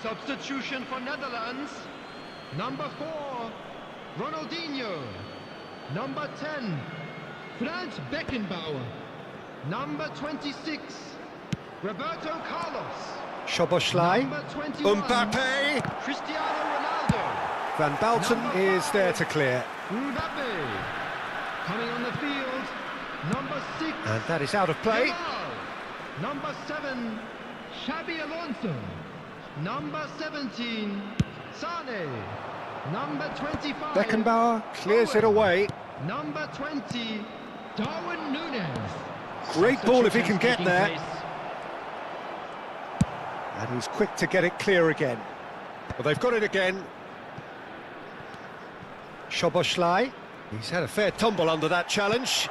Substitution for Netherlands. Number 4, Ronaldinho. Number 10, Franz Beckenbauer. Number 26, Roberto Carlos. Szoboszlai. Number 21, Mbappe. Cristiano Ronaldo. Van Bauten Number is 5, there to clear. Mbappe. Coming on the field, number 6. And that is out of play. Yamal. Number 7, Xabi Alonso. Number 17, Sane. Number 25, Beckenbauer clears it away. Number 20, Darwin Núñez. Great ball if he can get there. And he's quick to get it clear again. Well, they've got it again. Szoboszlai. He's had a fair tumble under that challenge.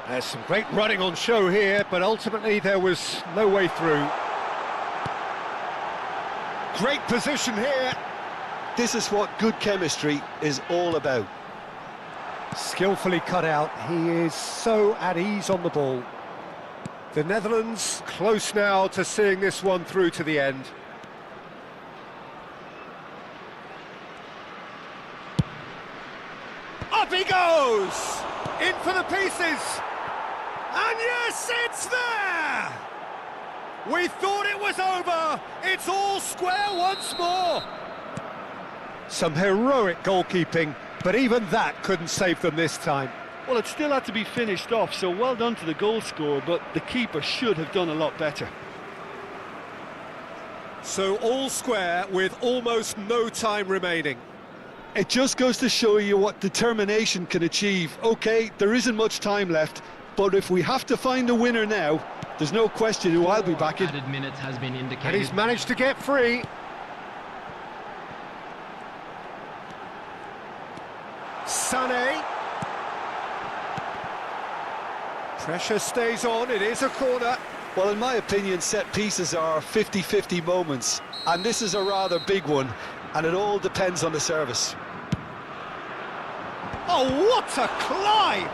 There's some great running on show here, but ultimately there was no way through. Great position here. This is what good chemistry is all about. Skillfully cut out. He is so at ease on the ball. The Netherlands close now to seeing this one through to the end. Up he goes! In for the pieces! And yes, it's there! We thought it was over! It's all square once more! Some heroic goalkeeping, but even that couldn't save them this time. Well, it still had to be finished off, so well done to the goal scorer, but the keeper should have done a lot better. So all square with almost no time remaining. It just goes to show you what determination can achieve. OK, there isn't much time left, but if we have to find a winner now, there's no question who I'll be backing. Added minutes has been indicated. And he's managed to get free. Sané. Pressure stays on, it is a corner. Well, in my opinion, set pieces are 50-50 moments, and this is a rather big one, and it all depends on the service. Oh, what a climb!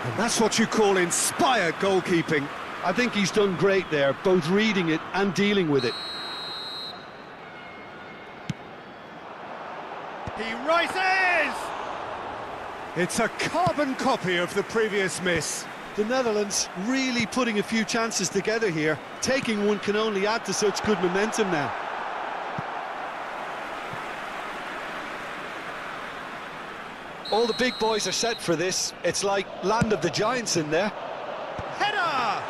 And that's what you call inspired goalkeeping. I think he's done great there, both reading it and dealing with it. He rises! It's a carbon copy of the previous miss. The Netherlands really putting a few chances together here. Taking one can only add to such good momentum now. All the big boys are set for this. It's like land of the giants in there. Header!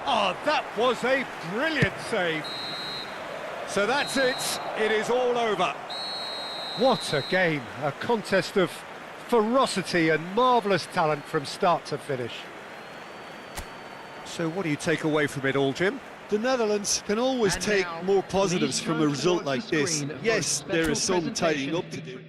Oh, that was a brilliant save. So that's it. It is all over. What a game. A contest of ferocity and marvellous talent from start to finish. So what do you take away from it all, Jim? The Netherlands can always And take now, more positives please from a turn result towards like the this. screen for Yes, there special is some tidying presentation. up to do.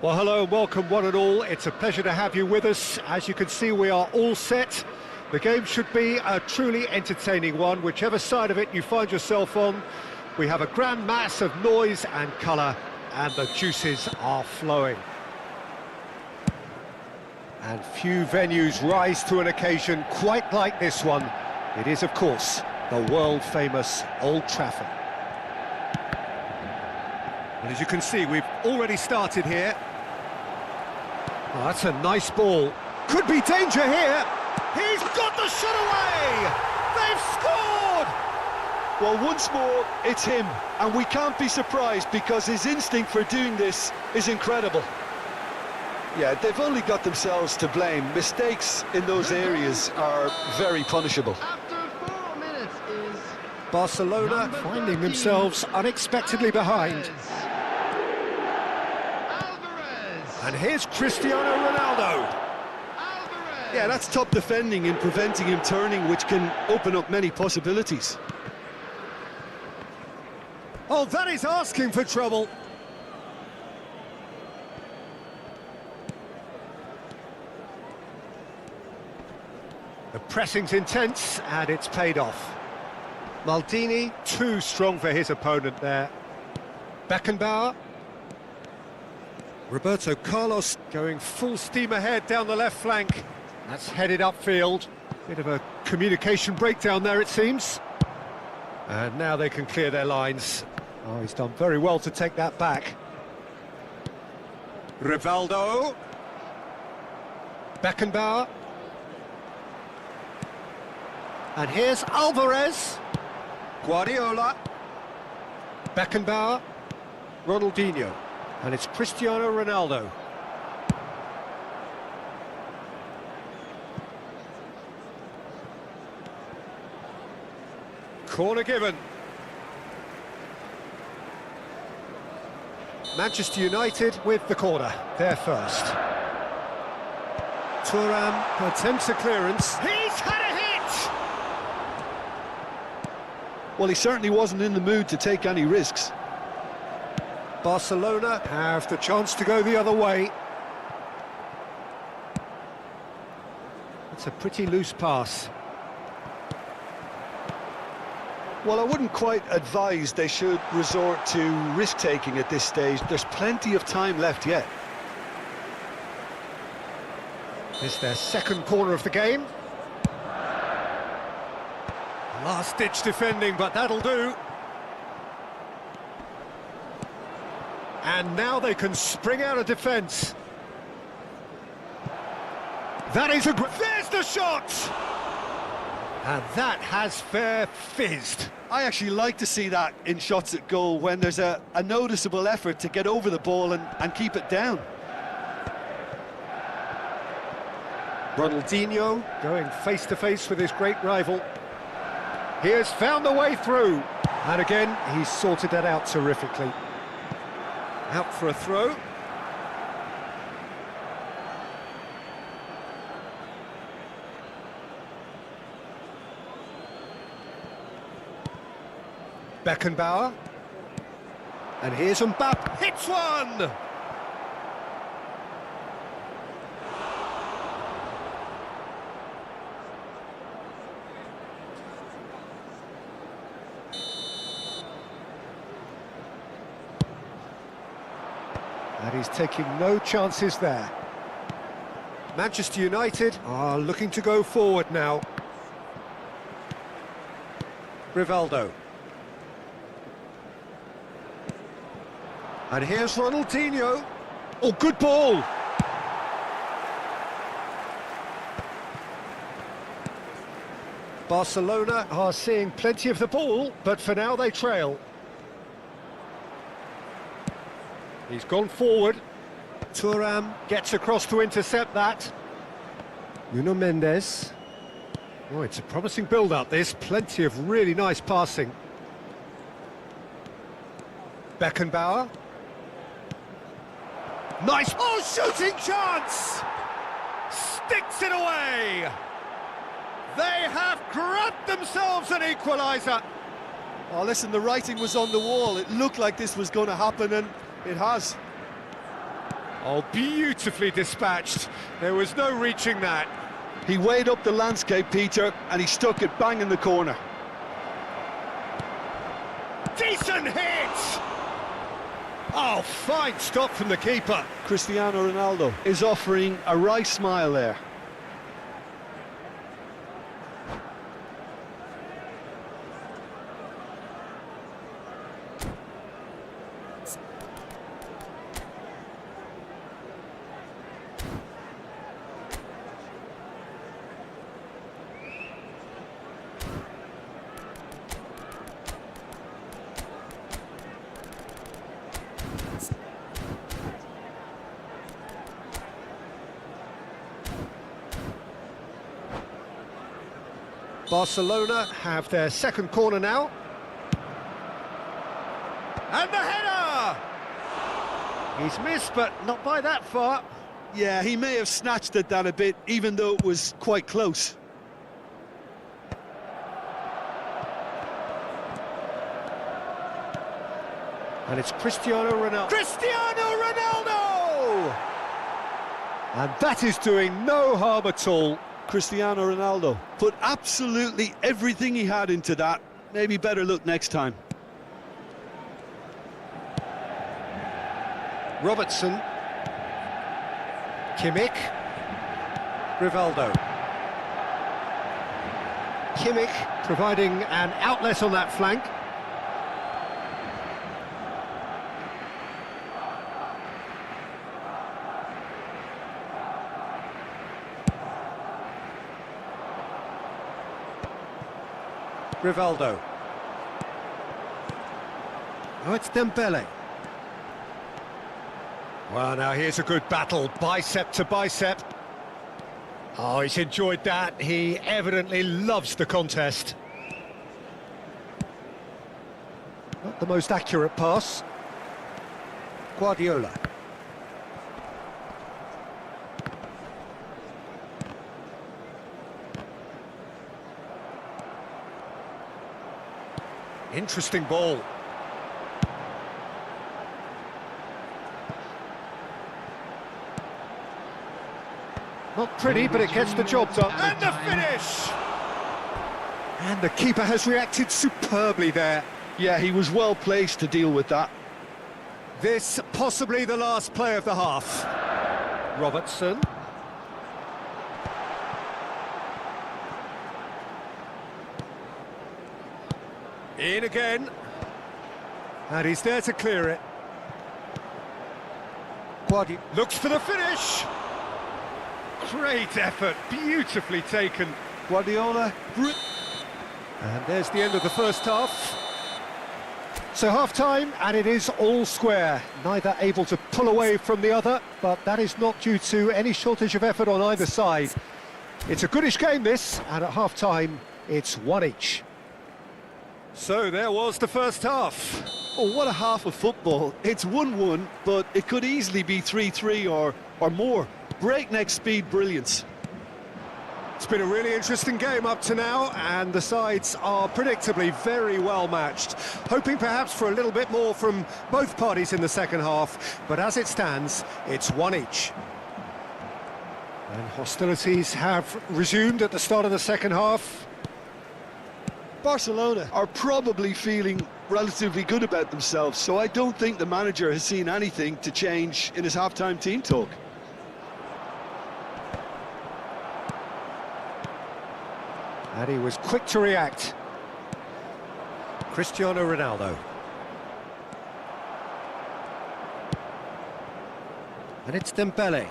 Well, hello and welcome one and all. It's a pleasure to have you with us. As you can see, we are all set. The game should be a truly entertaining one, whichever side of it you find yourself on. We have a grand mass of noise and colour, and the juices are flowing. And few venues rise to an occasion quite like this one. It is, of course, the world-famous Old Trafford. And as you can see, we've already started here. Oh, that's a nice ball. Could be danger here. He's got the shot away! They've scored! Well, once more, it's him, and we can't be surprised because his instinct for doing this is incredible. Yeah, they've only got themselves to blame. Mistakes in those areas are very punishable. After 4 minutes is Barcelona finding themselves unexpectedly behind. Alvarez. And here's Cristiano Ronaldo. Alvarez. Yeah, that's top defending and preventing him turning, which can open up many possibilities. Oh, that is asking for trouble. The pressing's intense, and it's paid off. Maldini, too strong for his opponent there. Beckenbauer. Roberto Carlos going full steam ahead down the left flank. That's headed upfield. Bit of a communication breakdown there, it seems. And now they can clear their lines. Oh, he's done very well to take that back. Rivaldo. Beckenbauer. And here's Alvarez. Guardiola. Beckenbauer. Ronaldinho. And it's Cristiano Ronaldo. Corner given. Manchester United with the corner. They're first. Thuram attempts a clearance. He's had a hit! Well, he certainly wasn't in the mood to take any risks. Barcelona have the chance to go the other way. It's a pretty loose pass. Well, I wouldn't quite advise they should resort to risk-taking at this stage. There's plenty of time left yet. It's their second corner of the game. Last-ditch defending, but that'll do. And now they can spring out of defence. That is a... There's the shot! And that has fair fizzed. I actually like to see that in shots at goal when there's a noticeable effort to get over the ball and keep it down. Ronaldinho going face-to-face with his great rival. He has found the way through. And again, he's sorted that out terrifically. Out for a throw. Beckenbauer. And here's Mbappe. Hits one! And he's taking no chances there. Manchester United are looking to go forward now. Rivaldo. And here's Ronaldinho. Oh, good ball! Barcelona are seeing plenty of the ball, but for now they trail. He's gone forward. Thuram gets across to intercept that. Nuno Mendes. Oh, it's a promising build-up, this. Plenty of really nice passing. Beckenbauer. Nice, oh, shooting chance! Sticks it away! They have grabbed themselves an equaliser. Oh, listen, the writing was on the wall. It looked like this was going to happen, and it has. Oh, beautifully dispatched. There was no reaching that. He weighed up the landscape, Peter, and he stuck it bang in the corner. Decent hit! Oh, fine stop from the keeper. Cristiano Ronaldo is offering a wry smile there. Barcelona have their second corner now. And the header! He's missed, but not by that far. Yeah, he may have snatched at that a bit, even though it was quite close. And it's Cristiano Ronaldo. Cristiano Ronaldo! And that is doing no harm at all. Cristiano Ronaldo put absolutely everything he had into that. Maybe better look next time. Robertson. Kimmich. Rivaldo. Kimmich providing an outlet on that flank. Rivaldo. Oh, it's Dembele. Well, now here's a good battle, bicep to bicep. Oh, he's enjoyed that. He evidently loves the contest. Not the most accurate pass. Guardiola. Interesting ball. Not pretty, but it gets the job done. And the finish! And the keeper has reacted superbly there. Yeah, he was well placed to deal with that. This possibly the last play of the half. Robertson. In again. And he's there to clear it. Guardiola looks for the finish. Great effort, beautifully taken. Guardiola. And there's the end of the first half. So half-time, and it is all square. Neither able to pull away from the other, but that is not due to any shortage of effort on either side. It's a goodish game, this, and at half-time, it's one each. So there was the first half. Oh, what a half of football. It's 1-1, but it could easily be 3-3 or more. Breakneck speed brilliance. It's been a really interesting game up to now, and the sides are predictably very well matched. Hoping perhaps for a little bit more from both parties in the second half, but as it stands, it's one each. And hostilities have resumed at the start of the second half. Barcelona are probably feeling relatively good about themselves, so I don't think the manager has seen anything to change in his half-time team talk. And he was quick to react. Cristiano Ronaldo. And it's Dembele.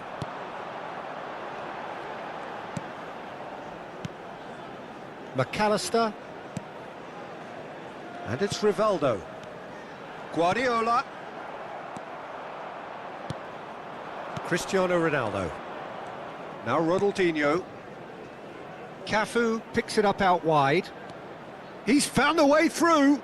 McAllister. And it's Rivaldo. Guardiola. Cristiano Ronaldo. Now Ronaldinho. Cafu picks it up out wide. He's found a way through.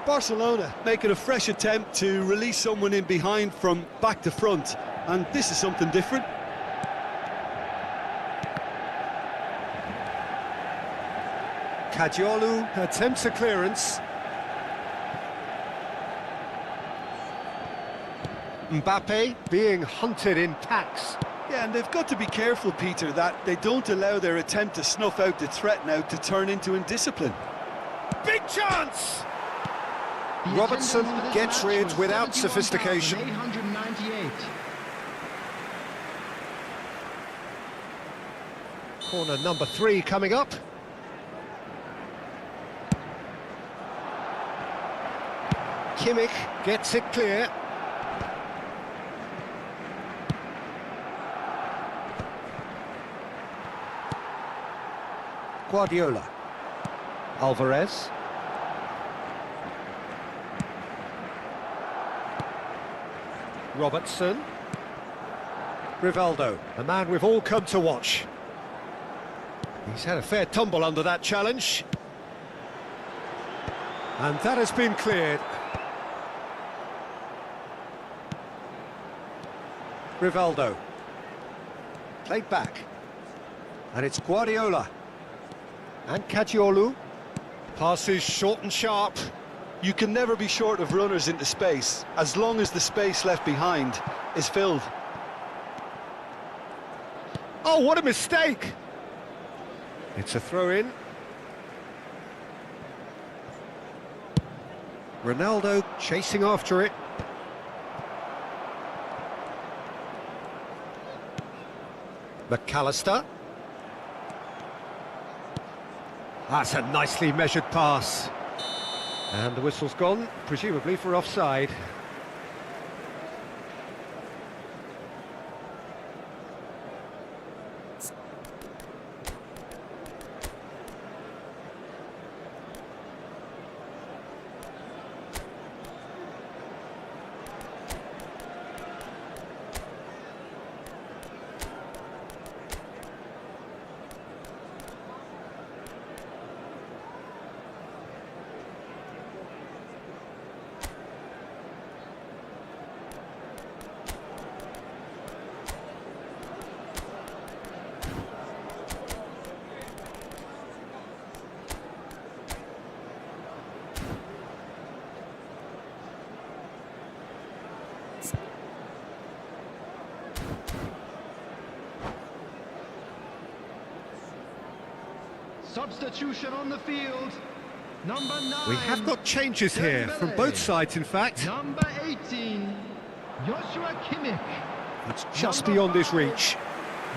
Barcelona making a fresh attempt to release someone in behind from back to front, and this is something different. Caggiolu attempts a clearance. Mbappe being hunted in packs. Yeah, and they've got to be careful, Peter, that they don't allow their attempt to snuff out the threat now to turn into indiscipline. Big chance! The Robertson attendance for this gets match rid was without sophistication. 71,898. Corner number 3 coming up. Kimmich gets it clear. Guardiola. Alvarez. Robertson. Rivaldo, the man we've all come to watch. He's had a fair tumble under that challenge. And that has been cleared. Rivaldo. Played back. And it's Guardiola. And Caggiolu. Passes short and sharp. You can never be short of runners into space, as long as the space left behind is filled. Oh, what a mistake! It's a throw-in. Ronaldo chasing after it. McAllister. That's a nicely measured pass. And the whistle's gone, presumably for offside. Substitution on the field. Number 9. We have got changes here from both sides, in fact. Number 18. Joshua Kimmich. It's just beyond his reach.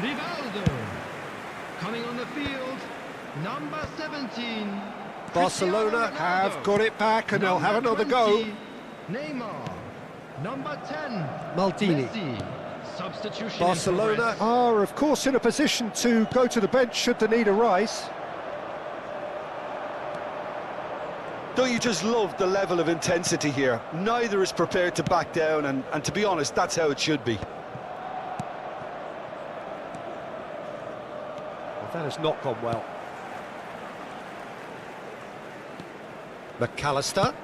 Rivaldo. Coming on the field. Number 17. Barcelona Cristiano have Ronaldo. got it back and they'll have Number another go. 20, Neymar. Number 10. Maldini. Messi. Substitution in Barcelona progress. are, of course, in a position to go to the bench should the need arise. Don't you just love the level of intensity here? Neither is prepared to back down, and to be honest, that's how it should be. Well, that has not gone well. McAllister.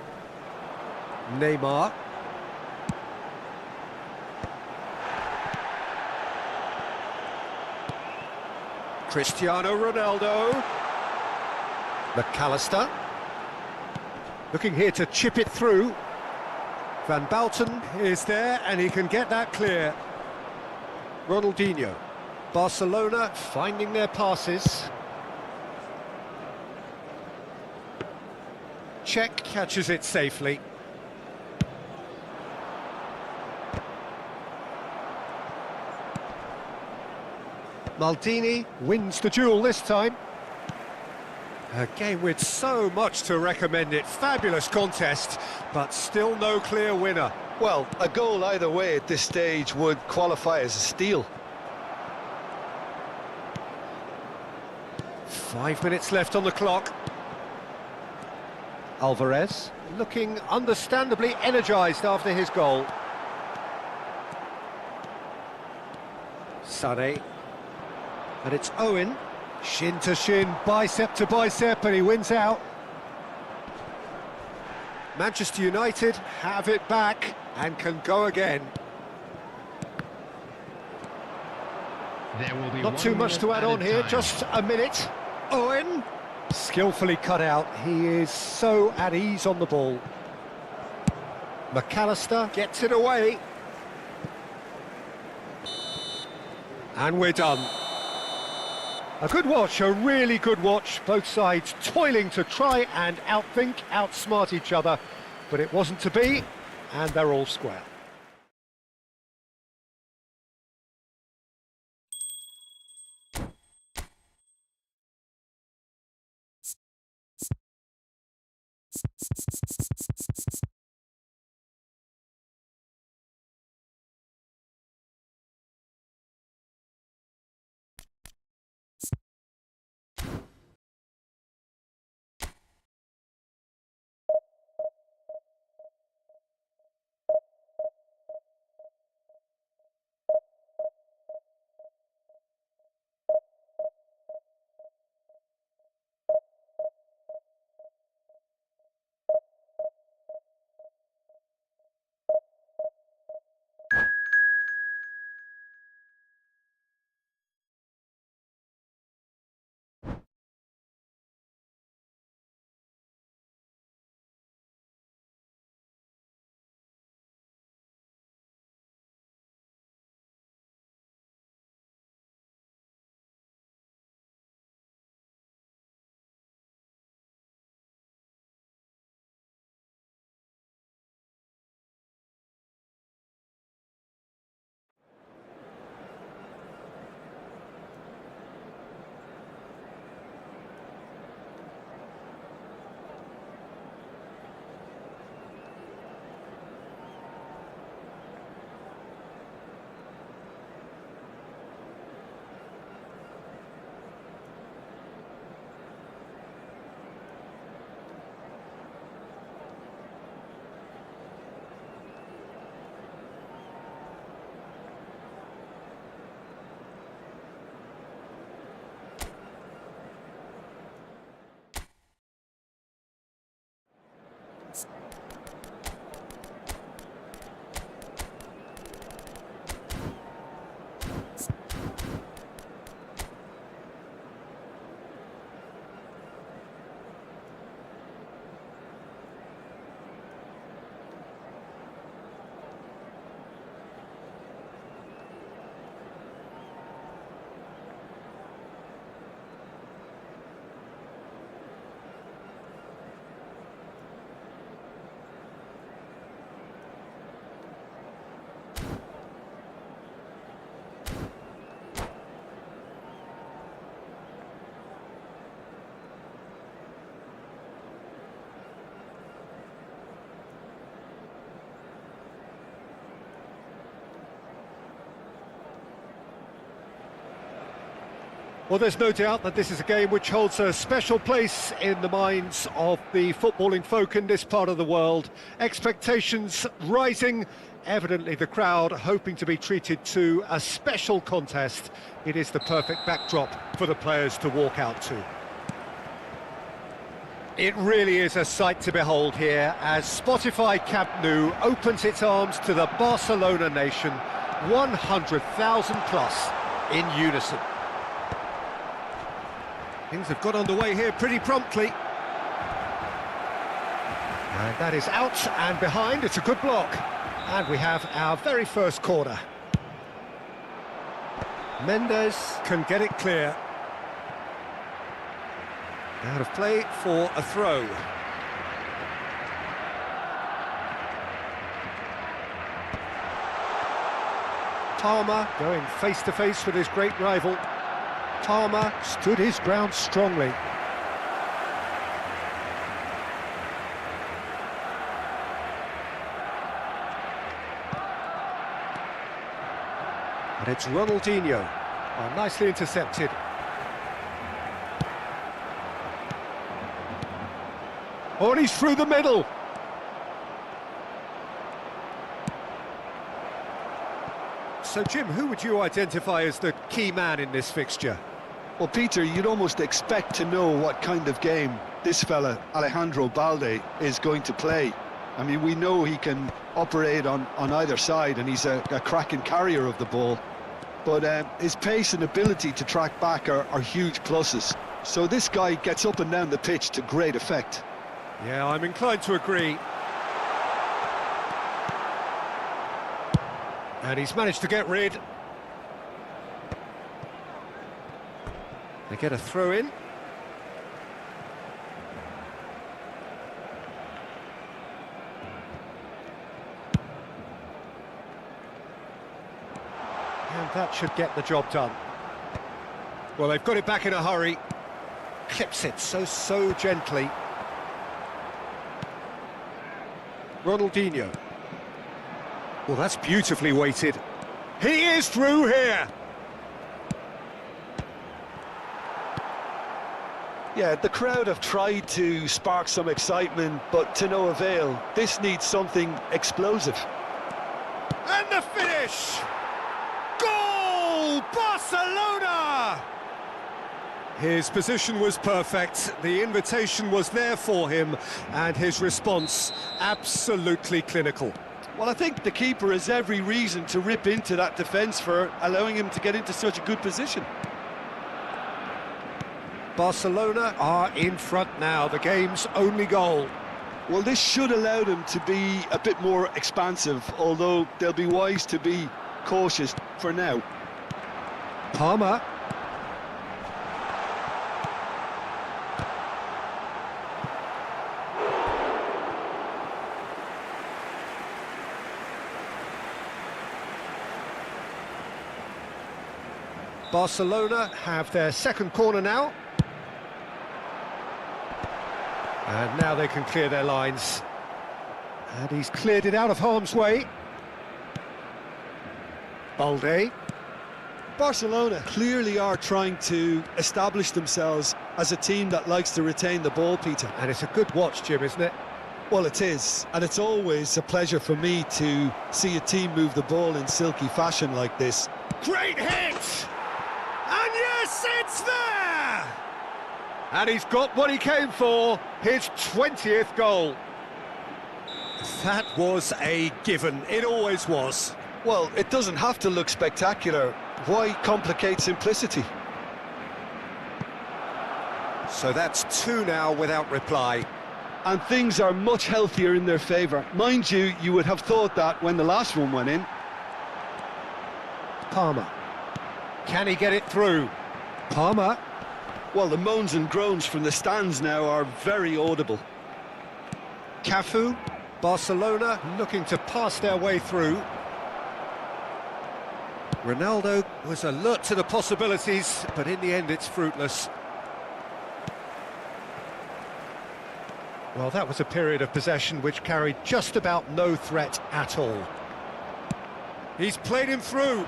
Neymar. Cristiano Ronaldo. McAllister. Looking here to chip it through. Van Basten is there and he can get that clear. Ronaldinho. Barcelona finding their passes. Cech catches it safely. Maldini wins the duel this time. A game with so much to recommend it. Fabulous contest, but still no clear winner. Well, a goal either way at this stage would qualify as a steal. 5 minutes left on the clock. Alvarez looking understandably energised after his goal. Sané. And it's Owen. Shin to shin, bicep to bicep, and he wins out. Manchester United have it back and can go again. There will be Not too much to add on here, just a minute. Owen, skillfully cut out. He is so at ease on the ball. McAllister gets it away. And we're done. A good watch, a really good watch. Both sides toiling to try and outthink, outsmart each other. But it wasn't to be, and they're all square. Well, there's no doubt that this is a game which holds a special place in the minds of the footballing folk in this part of the world. Expectations rising, evidently the crowd hoping to be treated to a special contest. It is the perfect backdrop for the players to walk out to. It really is a sight to behold here as Spotify Camp Nou opens its arms to the Barcelona nation, 100,000 plus in unison. Things have got underway here pretty promptly. And that is out and behind, it's a good block. And we have our very first corner. Mendes can get it clear. Out of play for a throw. Palmer going face to face with his great rival. Palmer stood his ground strongly. And it's Ronaldinho. Oh, nicely intercepted. Oh, and he's through the middle. So, Jim, who would you identify as the key man in this fixture? Well, Peter, you'd almost expect to know what kind of game this fella, Alejandro Balde, is going to play. I mean, we know he can operate on either side, and he's a cracking carrier of the ball. But his pace and ability to track back are huge pluses. So this guy gets up and down the pitch to great effect. Yeah, I'm inclined to agree. And he's managed to get rid. They get a throw in. And that should get the job done. Well, they've got it back in a hurry. Clips it so gently. Ronaldinho. Well, that's beautifully weighted. He is through here. Yeah, the crowd have tried to spark some excitement, but to no avail. This needs something explosive. And the finish! Goal! Barcelona! His position was perfect, the invitation was there for him, and his response absolutely clinical. Well, I think the keeper has every reason to rip into that defence for allowing him to get into such a good position. Barcelona are in front now, the game's only goal. Well, this should allow them to be a bit more expansive, although they'll be wise to be cautious for now. Palmer. Barcelona have their second corner now. And now they can clear their lines. And he's cleared it out of harm's way. Balde. Barcelona clearly are trying to establish themselves as a team that likes to retain the ball, Peter. And it's a good watch, Jim, isn't it? Well, it is. And it's always a pleasure for me to see a team move the ball in silky fashion like this. Great hit! And yes, it's there! And he's got what he came for, his 20th goal. That was a given, it always was. Well, it doesn't have to look spectacular. Why complicate simplicity? So that's two now without reply. And things are much healthier in their favour. Mind you, you would have thought that when the last one went in. Palmer. Can he get it through? Palmer. Well, the moans and groans from the stands now are very audible. Cafu. Barcelona looking to pass their way through. Ronaldo was alert to the possibilities, but in the end it's fruitless. Well, that was a period of possession which carried just about no threat at all. He's played him through.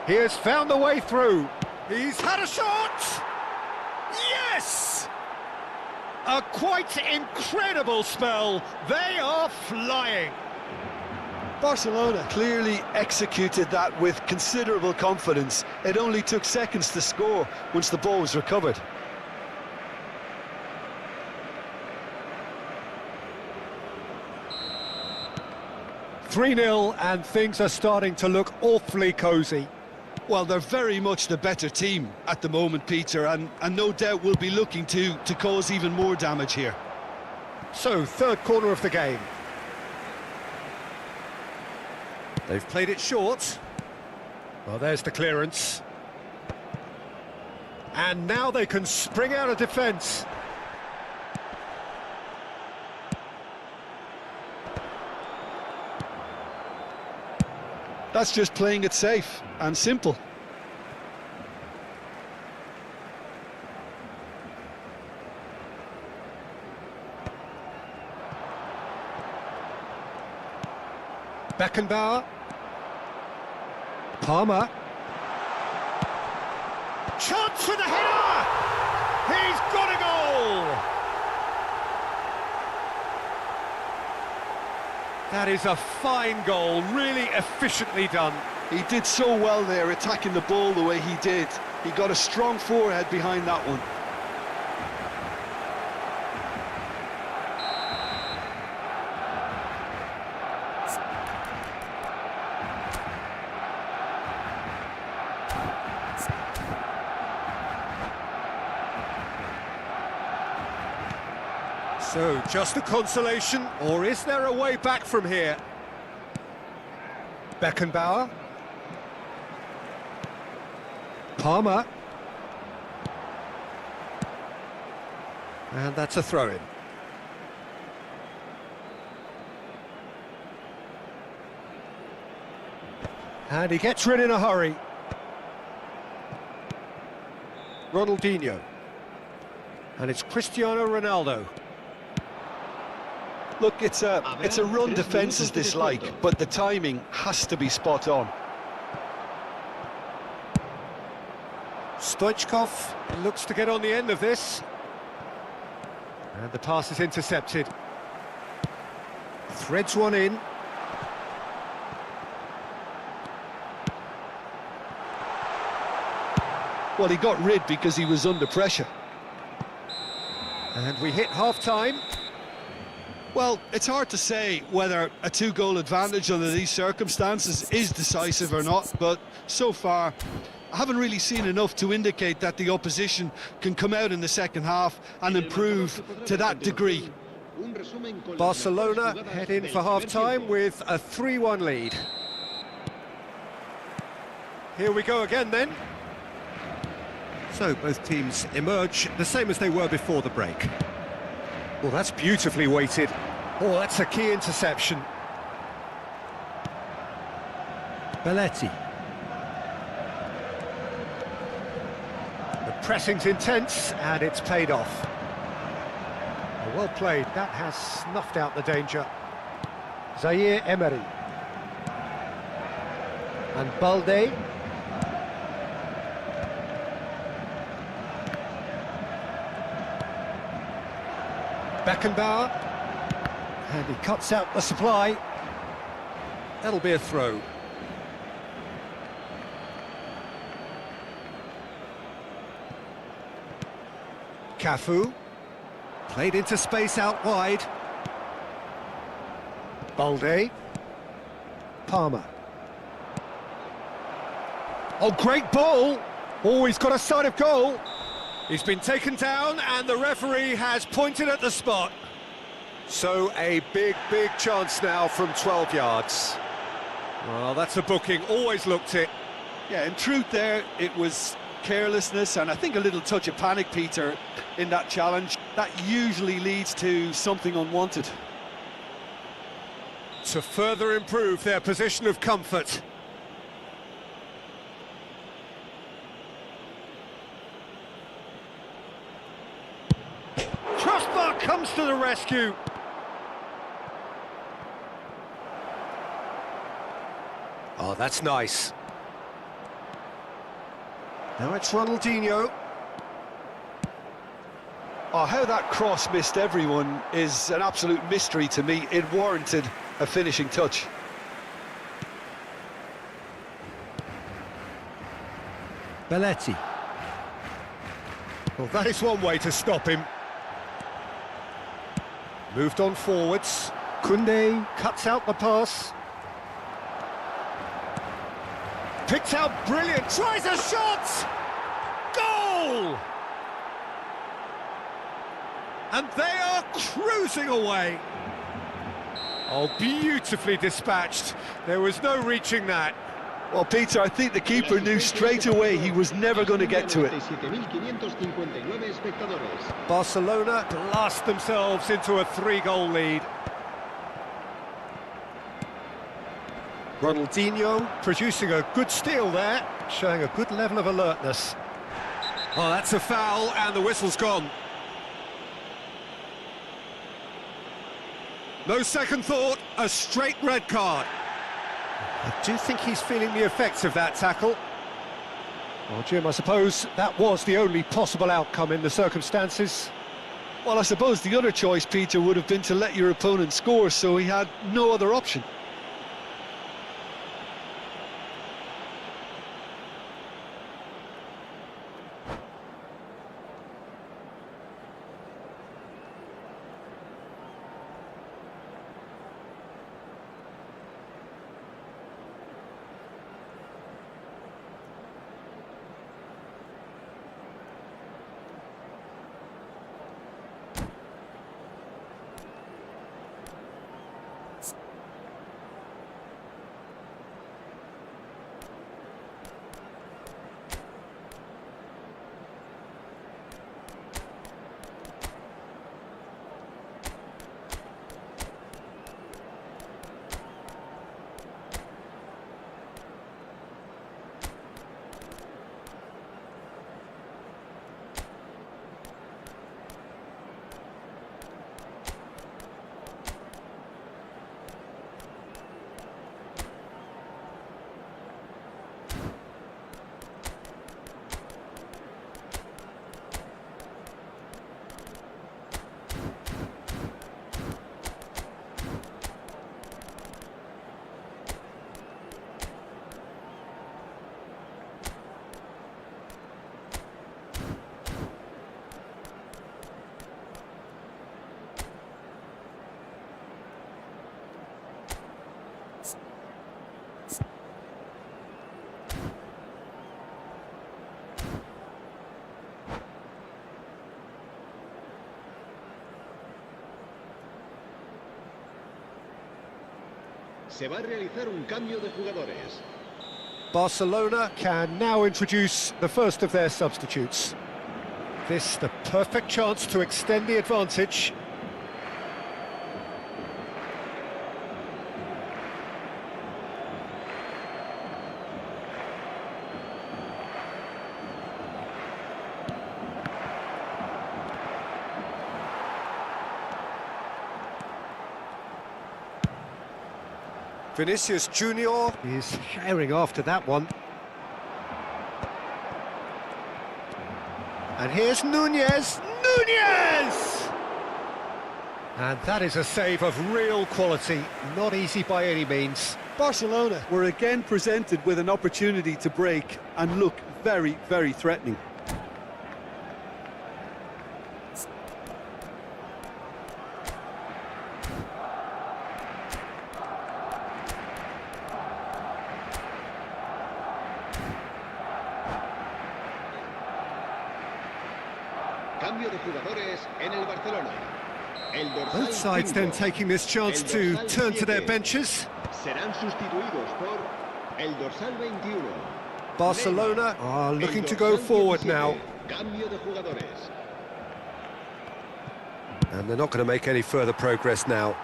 He has found the way through. He's had a shot! Yes! A quite incredible spell. They are flying. Barcelona clearly executed that with considerable confidence. It only took seconds to score once the ball was recovered. "3-0 and things are starting to look awfully cosy. Well, they're very much the better team at the moment, Peter, and no doubt will be looking to cause even more damage here. So, third corner of the game. They've played it short. Well, there's the clearance. And now they can spring out of defence. That's just playing it safe and simple. Beckenbauer. Palmer. Chance for the header! He's got a goal! That is a fine goal, really efficiently done. He did so well there, attacking the ball the way he did. He got a strong forehead behind that one. So, just a consolation, or is there a way back from here? Beckenbauer. Palmer. And that's a throw-in. And he gets rid in a hurry. Ronaldinho. And it's Cristiano Ronaldo. Look, it's a run defence is dislike, but the timing has to be spot on. Stoichkov looks to get on the end of this. And the pass is intercepted. Threads one in. Well, he got rid because he was under pressure. And we hit half-time. Well, it's hard to say whether a two-goal advantage under these circumstances is decisive or not, but so far I haven't really seen enough to indicate that the opposition can come out in the second half and improve to that degree. Barcelona head in for half-time with a 3-1 lead. Here we go again then. So both teams emerge the same as they were before the break. Well, that's beautifully weighted. Oh, that's a key interception. Belletti. The pressing's intense and it's paid off. Well played, that has snuffed out the danger. Zaire Emery. And Balde. Beckenbauer, and he cuts out the supply. That'll be a throw. Cafu, played into space out wide. Balde. Palmer. Oh, great ball! Oh, he's got a sight of goal. He's been taken down and the referee has pointed at the spot. So a big chance now from 12 yards. Well, that's a booking, always looked it. Yeah, in truth there, it was carelessness and I think a little touch of panic, Peter, in that challenge. That usually leads to something unwanted. To further improve their position of comfort. Crossbar comes to the rescue. Oh, that's nice. Now it's Ronaldinho. Oh, how that cross missed everyone is an absolute mystery to me. It warranted a finishing touch. Belletti. Well, that is one way to stop him. Moved on forwards. Koundé cuts out the pass. Picked out brilliant, tries a shot! Goal! And they are cruising away. Oh, beautifully dispatched. There was no reaching that. Well, Peter, I think the keeper knew straight away he was never going to get to it. Barcelona blast themselves into a 3-goal lead. Ronaldinho producing a good steal there, showing a good level of alertness. Oh, that's a foul, and the whistle's gone. No second thought, a straight red card. I do think he's feeling the effects of that tackle. Well, Jim, I suppose that was the only possible outcome in the circumstances. Well, I suppose the other choice, Peter, would have been to let your opponent score, so he had no other option. Se va a realizar un cambio de jugadores. Barcelona can now introduce the first of their substitutes. This the perfect chance to extend the advantage. Vinicius Junior is herring after that one. And here's Nunez. Nunez! And that is a save of real quality. Not easy by any means. Barcelona were again presented with an opportunity to break and look very, very threatening. Cambio de jugadores en el Barcelona. El dorsal Both sides 5, then taking this chance el to dorsal turn to their 7, benches. serán sustituidos por el dorsal 21. Barcelona Neymar. are El looking to dorsal go forward 17, now. Cambio de jugadores. And they're not going to make any further progress now.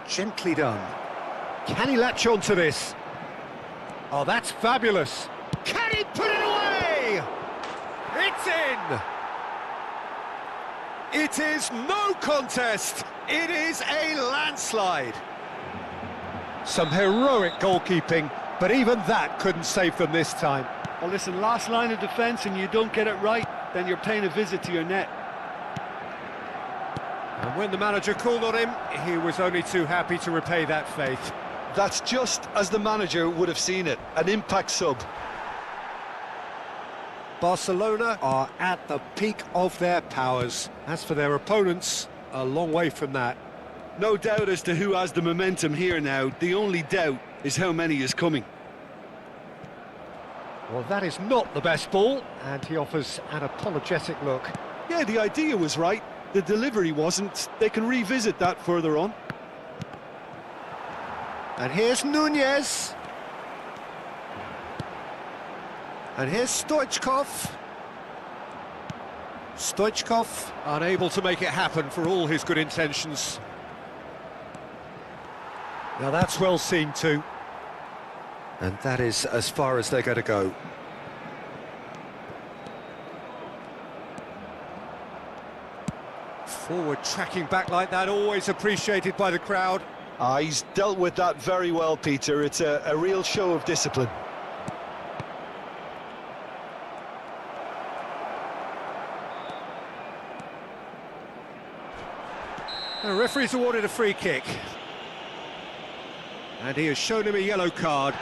Gently done. Can he latch on to this? Oh, that's fabulous. Can he put it away? It's in! It is no contest. It is a landslide. Some heroic goalkeeping, but even that couldn't save them this time. Well, listen, last line of defence and you don't get it right, then you're paying a visit to your net. And when the manager called on him, he was only too happy to repay that faith. That's just as the manager would have seen it, an impact sub. Barcelona are at the peak of their powers. As for their opponents, a long way from that. No doubt as to who has the momentum here now. The only doubt is how many is coming. Well, that is not the best ball, and he offers an apologetic look. Yeah, the idea was right. The delivery wasn't. They can revisit that further on. And here's Nunez. And here's Stoichkov. Stoichkov unable to make it happen for all his good intentions. Now that's well seen too. And that is as far as they're going to go. Forward tracking back like that, always appreciated by the crowd. He's dealt with that very well, Peter. It's a real show of discipline. The referee's awarded a free kick. And he has shown him a yellow card.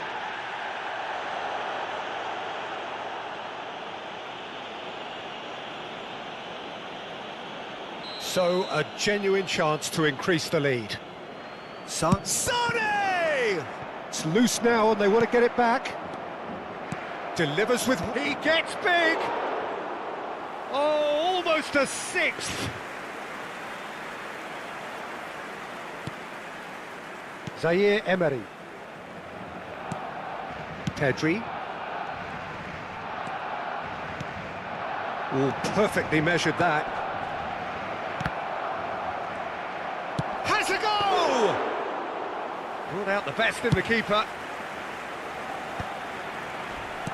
So, a genuine chance to increase the lead. Sane! It's loose now and they want to get it back. Delivers with... He gets big! Oh, almost a sixth! Zaire Emery. Pedri. Oh, perfectly measured that. Has a goal! Brought out the best in the keeper.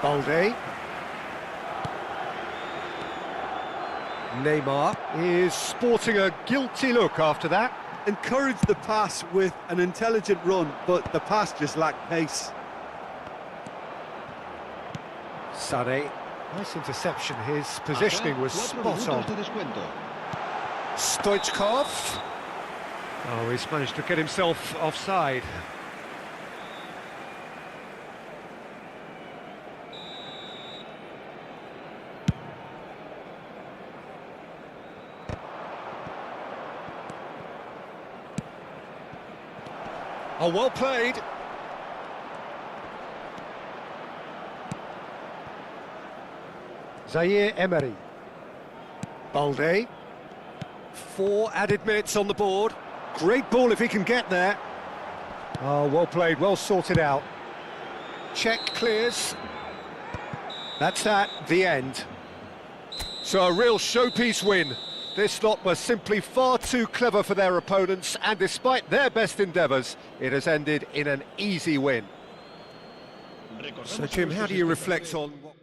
Balde. Neymar is sporting a guilty look after that. Encouraged the pass with an intelligent run, but the pass just lacked pace. Sané. Nice interception. His positioning was spot on. Stoichkov. Oh, he's managed to get himself offside. Oh, well played. Zaire Emery. Balde. 4 added minutes on the board. Great ball if he can get there. Oh, well played, well sorted out. Check clears. That's that, the end. So a real showpiece win. This lot were simply far too clever for their opponents, and despite their best endeavours, it has ended in an easy win. So Jim, how do you reflect on what...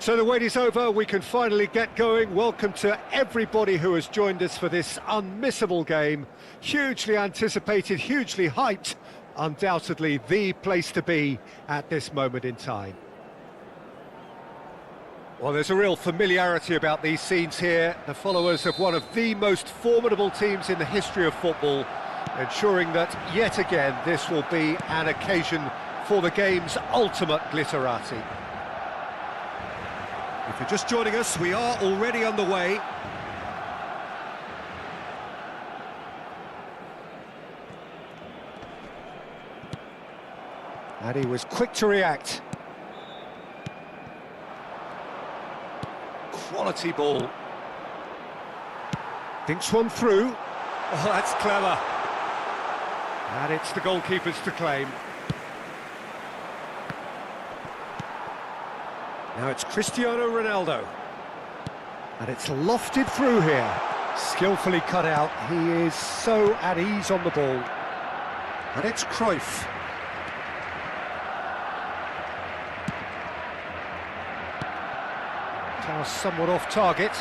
So the wait is over, we can finally get going. Welcome to everybody who has joined us for this unmissable game. Hugely anticipated, hugely hyped. undoubtedly the place to be at this moment in time. Well, there's a real familiarity about these scenes here. The followers of one of the most formidable teams in the history of football, ensuring that, yet again, this will be an occasion for the game's ultimate glitterati. If you're just joining us, we are already underway. And he was quick to react. Quality ball. Thinks one through. Oh, that's clever. And it's the goalkeepers to claim. Now it's Cristiano Ronaldo. And it's lofted through here. Skillfully cut out. He is so at ease on the ball. And it's Cruyff. Now somewhat off target.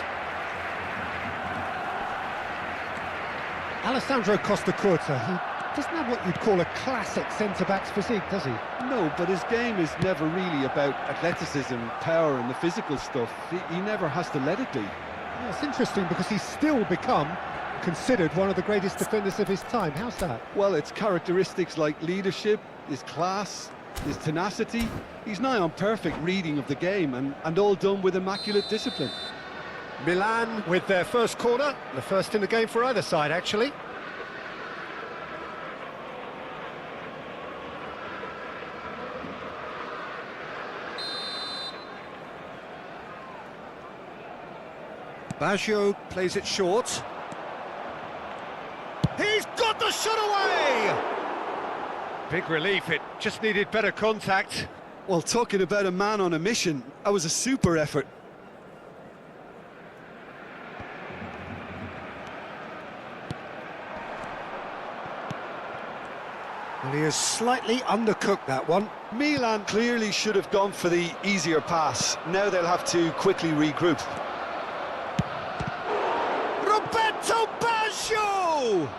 Alessandro Costacurta, he doesn't have what you'd call a classic centre-back's physique, does he? No, but his game is never really about athleticism, power and the physical stuff. He never has to let it be. Yeah, it's interesting because he's still become considered one of the greatest defenders of his time. How's that? Well, it's characteristics like leadership, his class, his tenacity. He's nigh on perfect reading of the game and all done with immaculate discipline. Milan with their first corner, the first in the game for either side, actually. Baggio plays it short. He's got the shot away! Big relief, it just needed better contact. Well, talking about a man on a mission, that was a super effort. Well, he has slightly undercooked that one. Milan clearly should have gone for the easier pass. Now they'll have to quickly regroup. Roberto Baggio!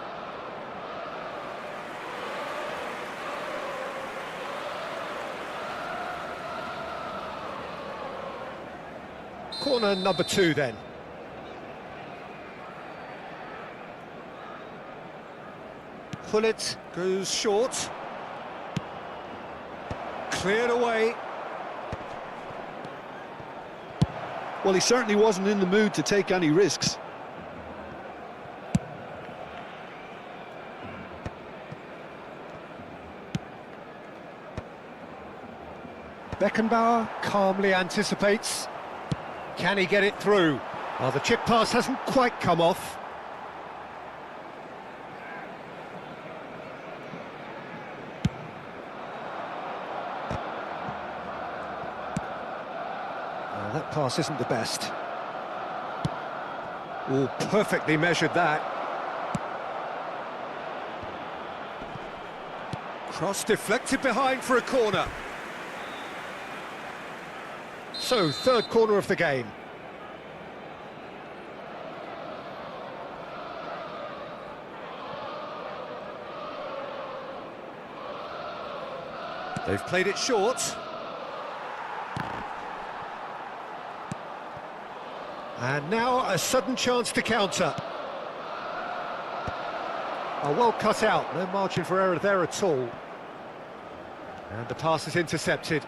Corner number 2 then. Pullet goes short. Cleared away. Well, he certainly wasn't in the mood to take any risks. Beckenbauer calmly anticipates. Can he get it through? Well, the chip pass hasn't quite come off. Well, that pass isn't the best. Oh, perfectly measured that. Cross deflected behind for a corner. So, third corner of the game. They've played it short. And now a sudden chance to counter. Oh, well cut out, no margin for error there at all. And the pass is intercepted.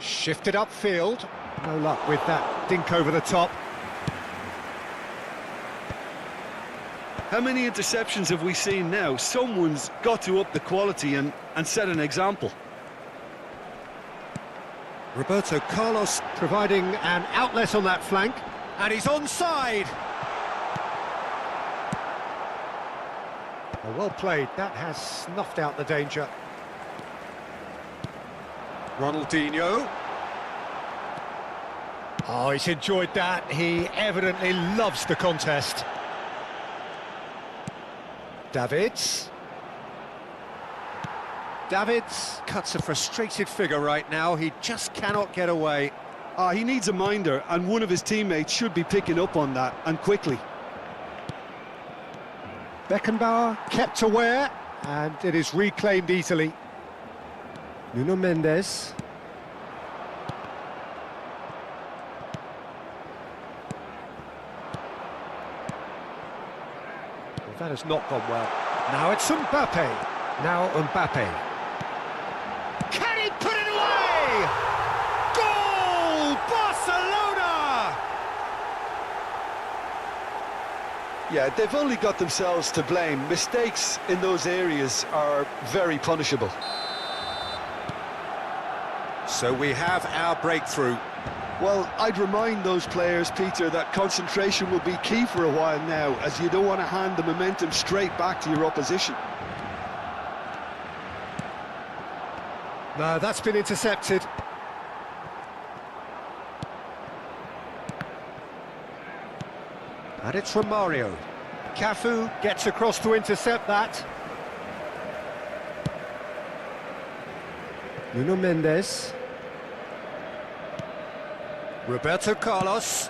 Shifted upfield, no luck with that dink over the top. How many interceptions have we seen now? Someone's got to up the quality and set an example. Roberto Carlos providing an outlet on that flank, and he's onside. Oh, well played, that has snuffed out the danger. Ronaldinho. Oh, he's enjoyed that. He evidently loves the contest. Davids. Davids cuts a frustrated figure right now. He just cannot get away. He needs a minder, and one of his teammates should be picking up on that, and quickly. Beckenbauer kept aware, and it is reclaimed easily. Nuno Mendes. Well, that has not gone well. Now it's Mbappe. Now Mbappe. Can he put it away? Goal! Barcelona! Yeah, they've only got themselves to blame. Mistakes in those areas are very punishable. So we have our breakthrough. Well, I'd remind those players, Peter, that concentration will be key for a while now, as you don't want to hand the momentum straight back to your opposition. No, that's been intercepted. And it's Romario. Cafu gets across to intercept that. Nuno Mendes. Roberto Carlos.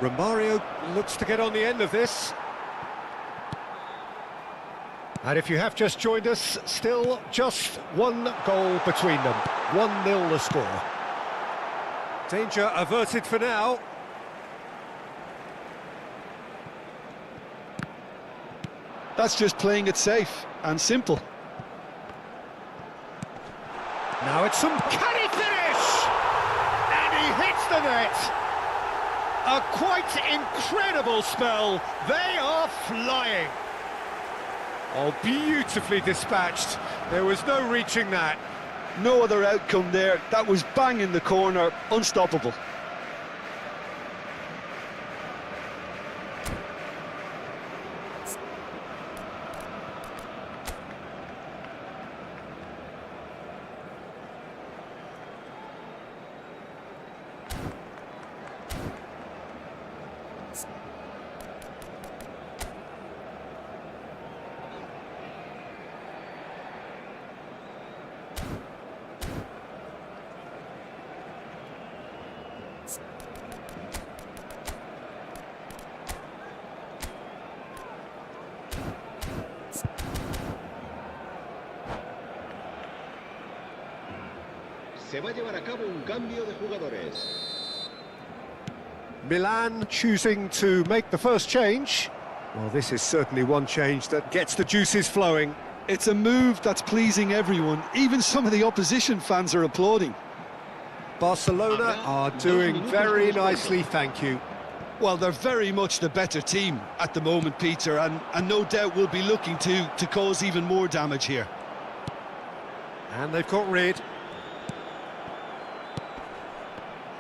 Romario looks to get on the end of this. And if you have just joined us, still just one goal between them. 1-0 the score. Danger averted for now. That's just playing it safe and simple. Now it's some... Can he finish? And he hits the net. A quite incredible spell. They are flying. Oh, beautifully dispatched. There was no reaching that. No other outcome there. That was bang in the corner, unstoppable. Se va a llevar a cabo un cambio de jugadores. Milan choosing to make the first change. Well, this is certainly one change that gets the juices flowing. It's a move that's pleasing everyone. Even some of the opposition fans are applauding. Barcelona are doing very nicely, thank you. Well, they're very much the better team at the moment, Peter, and no doubt will be looking to cause even more damage here. And they've got rid.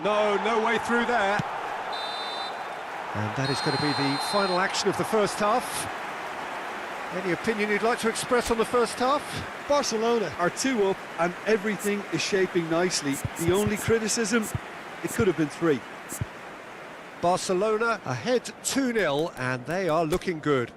No way through there. And that is going to be the final action of the first half. Any opinion you'd like to express on the first half? Barcelona are 2 up and everything is shaping nicely. The only criticism, it could have been 3. Barcelona ahead 2-0 and they are looking good.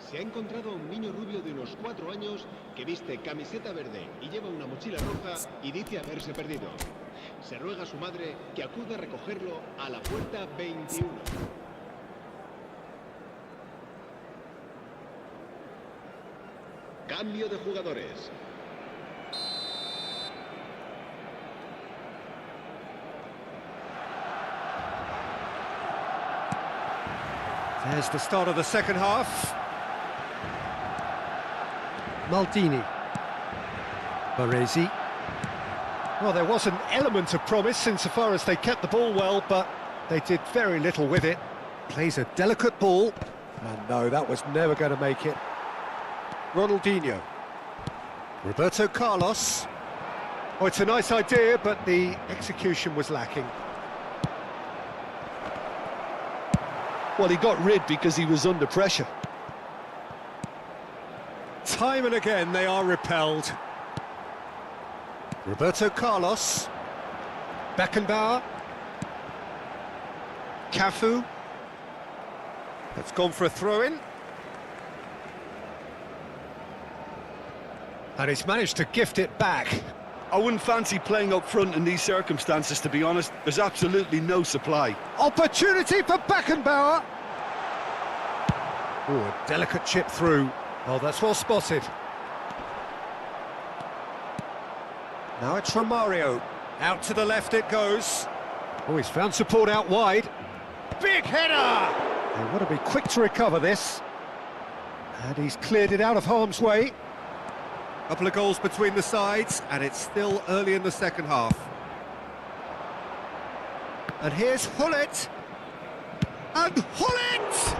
Se ha encontrado a un niño rubio de unos 4 años que viste camiseta verde y lleva una mochila roja y dice haberse perdido. Se ruega a su madre que acuda a recogerlo a la puerta 21. Cambio de jugadores. There's the start of the second half. Maldini. Baresi. Well, there was an element of promise insofar as they kept the ball well, but they did very little with it. Plays a delicate ball. And no, that was never going to make it. Ronaldinho. Roberto Carlos. Oh, it's a nice idea, but the execution was lacking. Well, he got rid because he was under pressure. Time and again they are repelled. Roberto Carlos. Beckenbauer. Cafu. That's gone for a throw-in. And he's managed to gift it back. I wouldn't fancy playing up front in these circumstances, to be honest. There's absolutely no supply. Opportunity for Beckenbauer. Oh, a delicate chip through. Oh, that's well spotted. Now it's Romario. Out to the left it goes. Oh, he's found support out wide. Big header! They want to be quick to recover this. And he's cleared it out of harm's way. Couple of goals between the sides, and it's still early in the second half. And here's Hullet. And Hullet!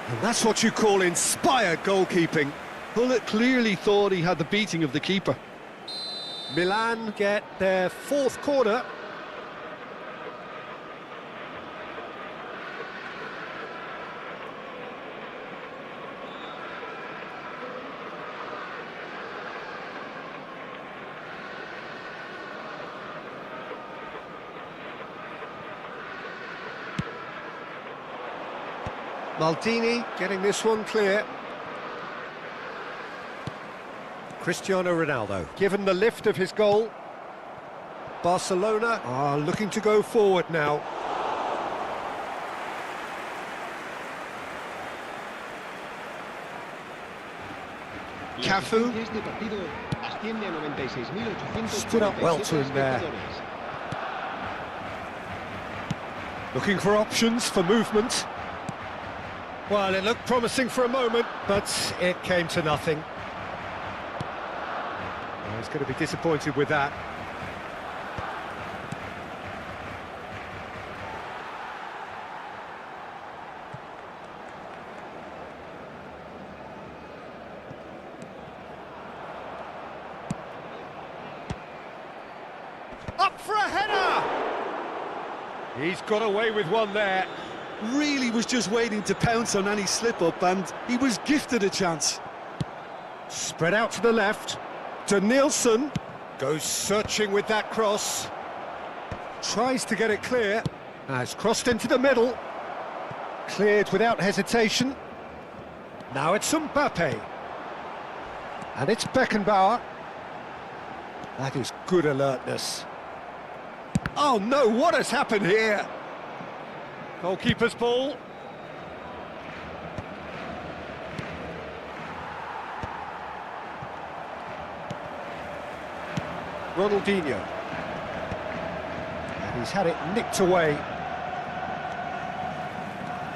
And that's what you call inspired goalkeeping. Hullet clearly thought he had the beating of the keeper. Milan get their fourth corner. Maldini getting this one clear. Cristiano Ronaldo, given the lift of his goal. Barcelona are looking to go forward now. Cafu stood up well to him there. Looking for options for movement. Well, it looked promising for a moment, but it came to nothing. Well, he's going to be disappointed with that. Up for a header! He's got away with one there. Really was just waiting to pounce on any slip-up, and he was gifted a chance. Spread out to the left. To Nielsen. Goes searching with that cross. Tries to get it clear. It's crossed into the middle. Cleared without hesitation. Now it's Mbappe. And it's Beckenbauer. That is good alertness. Oh no, what has happened here? Goalkeeper's ball. Ronaldinho. And he's had it nicked away.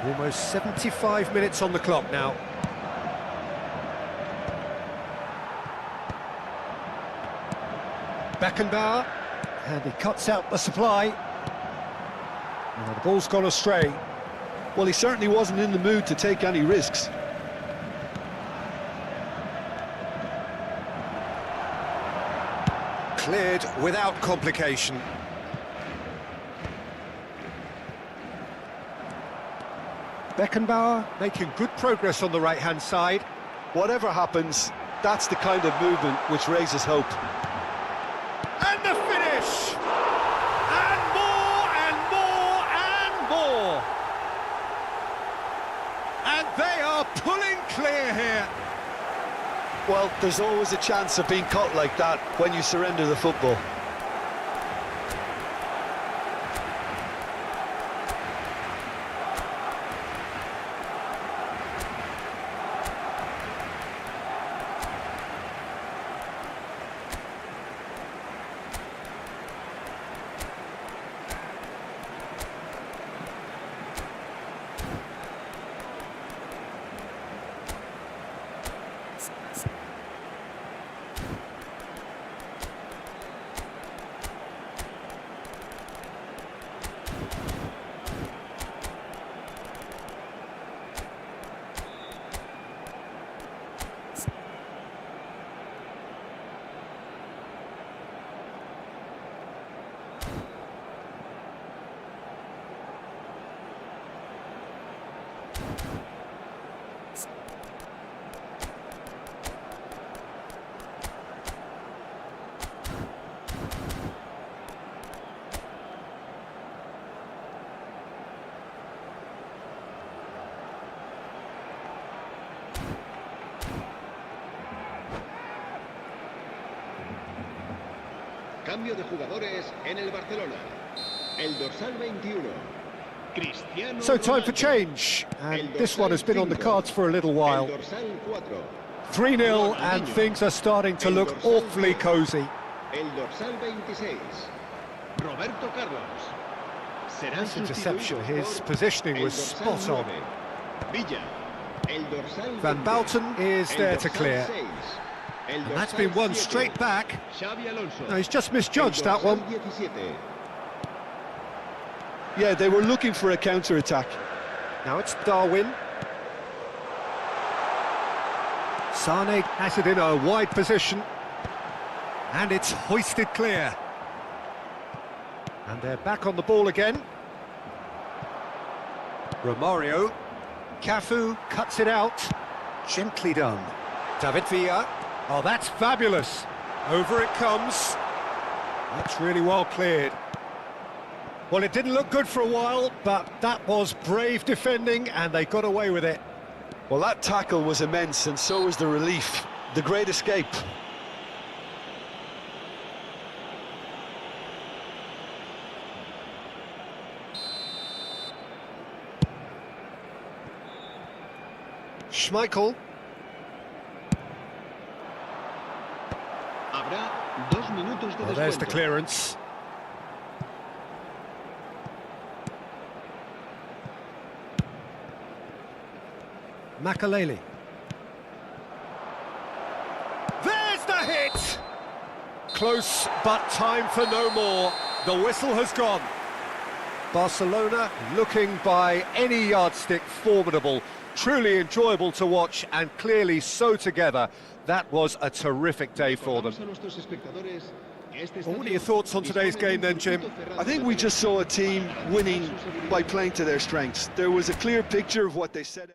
Almost 75 minutes on the clock now. Beckenbauer. And he cuts out the supply. The ball's gone astray. Well, he certainly wasn't in the mood to take any risks. Cleared without complication. Beckenbauer making good progress on the right-hand side. Whatever happens, that's the kind of movement which raises hope. And the finish! And more, and more, and more! And they are pulling clear here. Well, there's always a chance of being caught like that when you surrender the football. Cambio de jugadores en el Barcelona. El dorsal 21. Cristiano So time for Ronaldo. change, and El this one has been on the dorsal cards for a little 5. while. El dorsal 4. 3-0 and things are starting to look awfully cosy. El dorsal 26. Roberto Carlos. Será Nice interception, sustituido his por positioning el was dorsal spot on. 9. Villa. El dorsal Van 20. Bauten is El there to dorsal clear. 6. El And that's dorsal been won 7. straight back. Xavi Alonso. No, he's just misjudged El that one. dorsal 17. Yeah, they were looking for a counter-attack. Now it's Darwin. Sane has it in a wide position. And it's hoisted clear. And they're back on the ball again. Romario. Cafu cuts it out. Gently done. David Villa. Oh, that's fabulous. Over it comes. That's really well cleared. Well, it didn't look good for a while, but that was brave defending, and they got away with it. Well, that tackle was immense, and so was the relief. The great escape. Schmeichel. Habrá 2 minutos de Well, there's the descuento. clearance. Makaleli. There's the hit! Close, but time for no more. The whistle has gone. Barcelona looking by any yardstick formidable. Truly enjoyable to watch and clearly so together. That was a terrific day for them. Recordamos a nuestros espectadores que este Well, what are estadio your thoughts on today's dispone de un game then, Jim? circuito cerrado I think de we juego. just saw a team winning by playing to their strengths. There was a clear picture of what they said.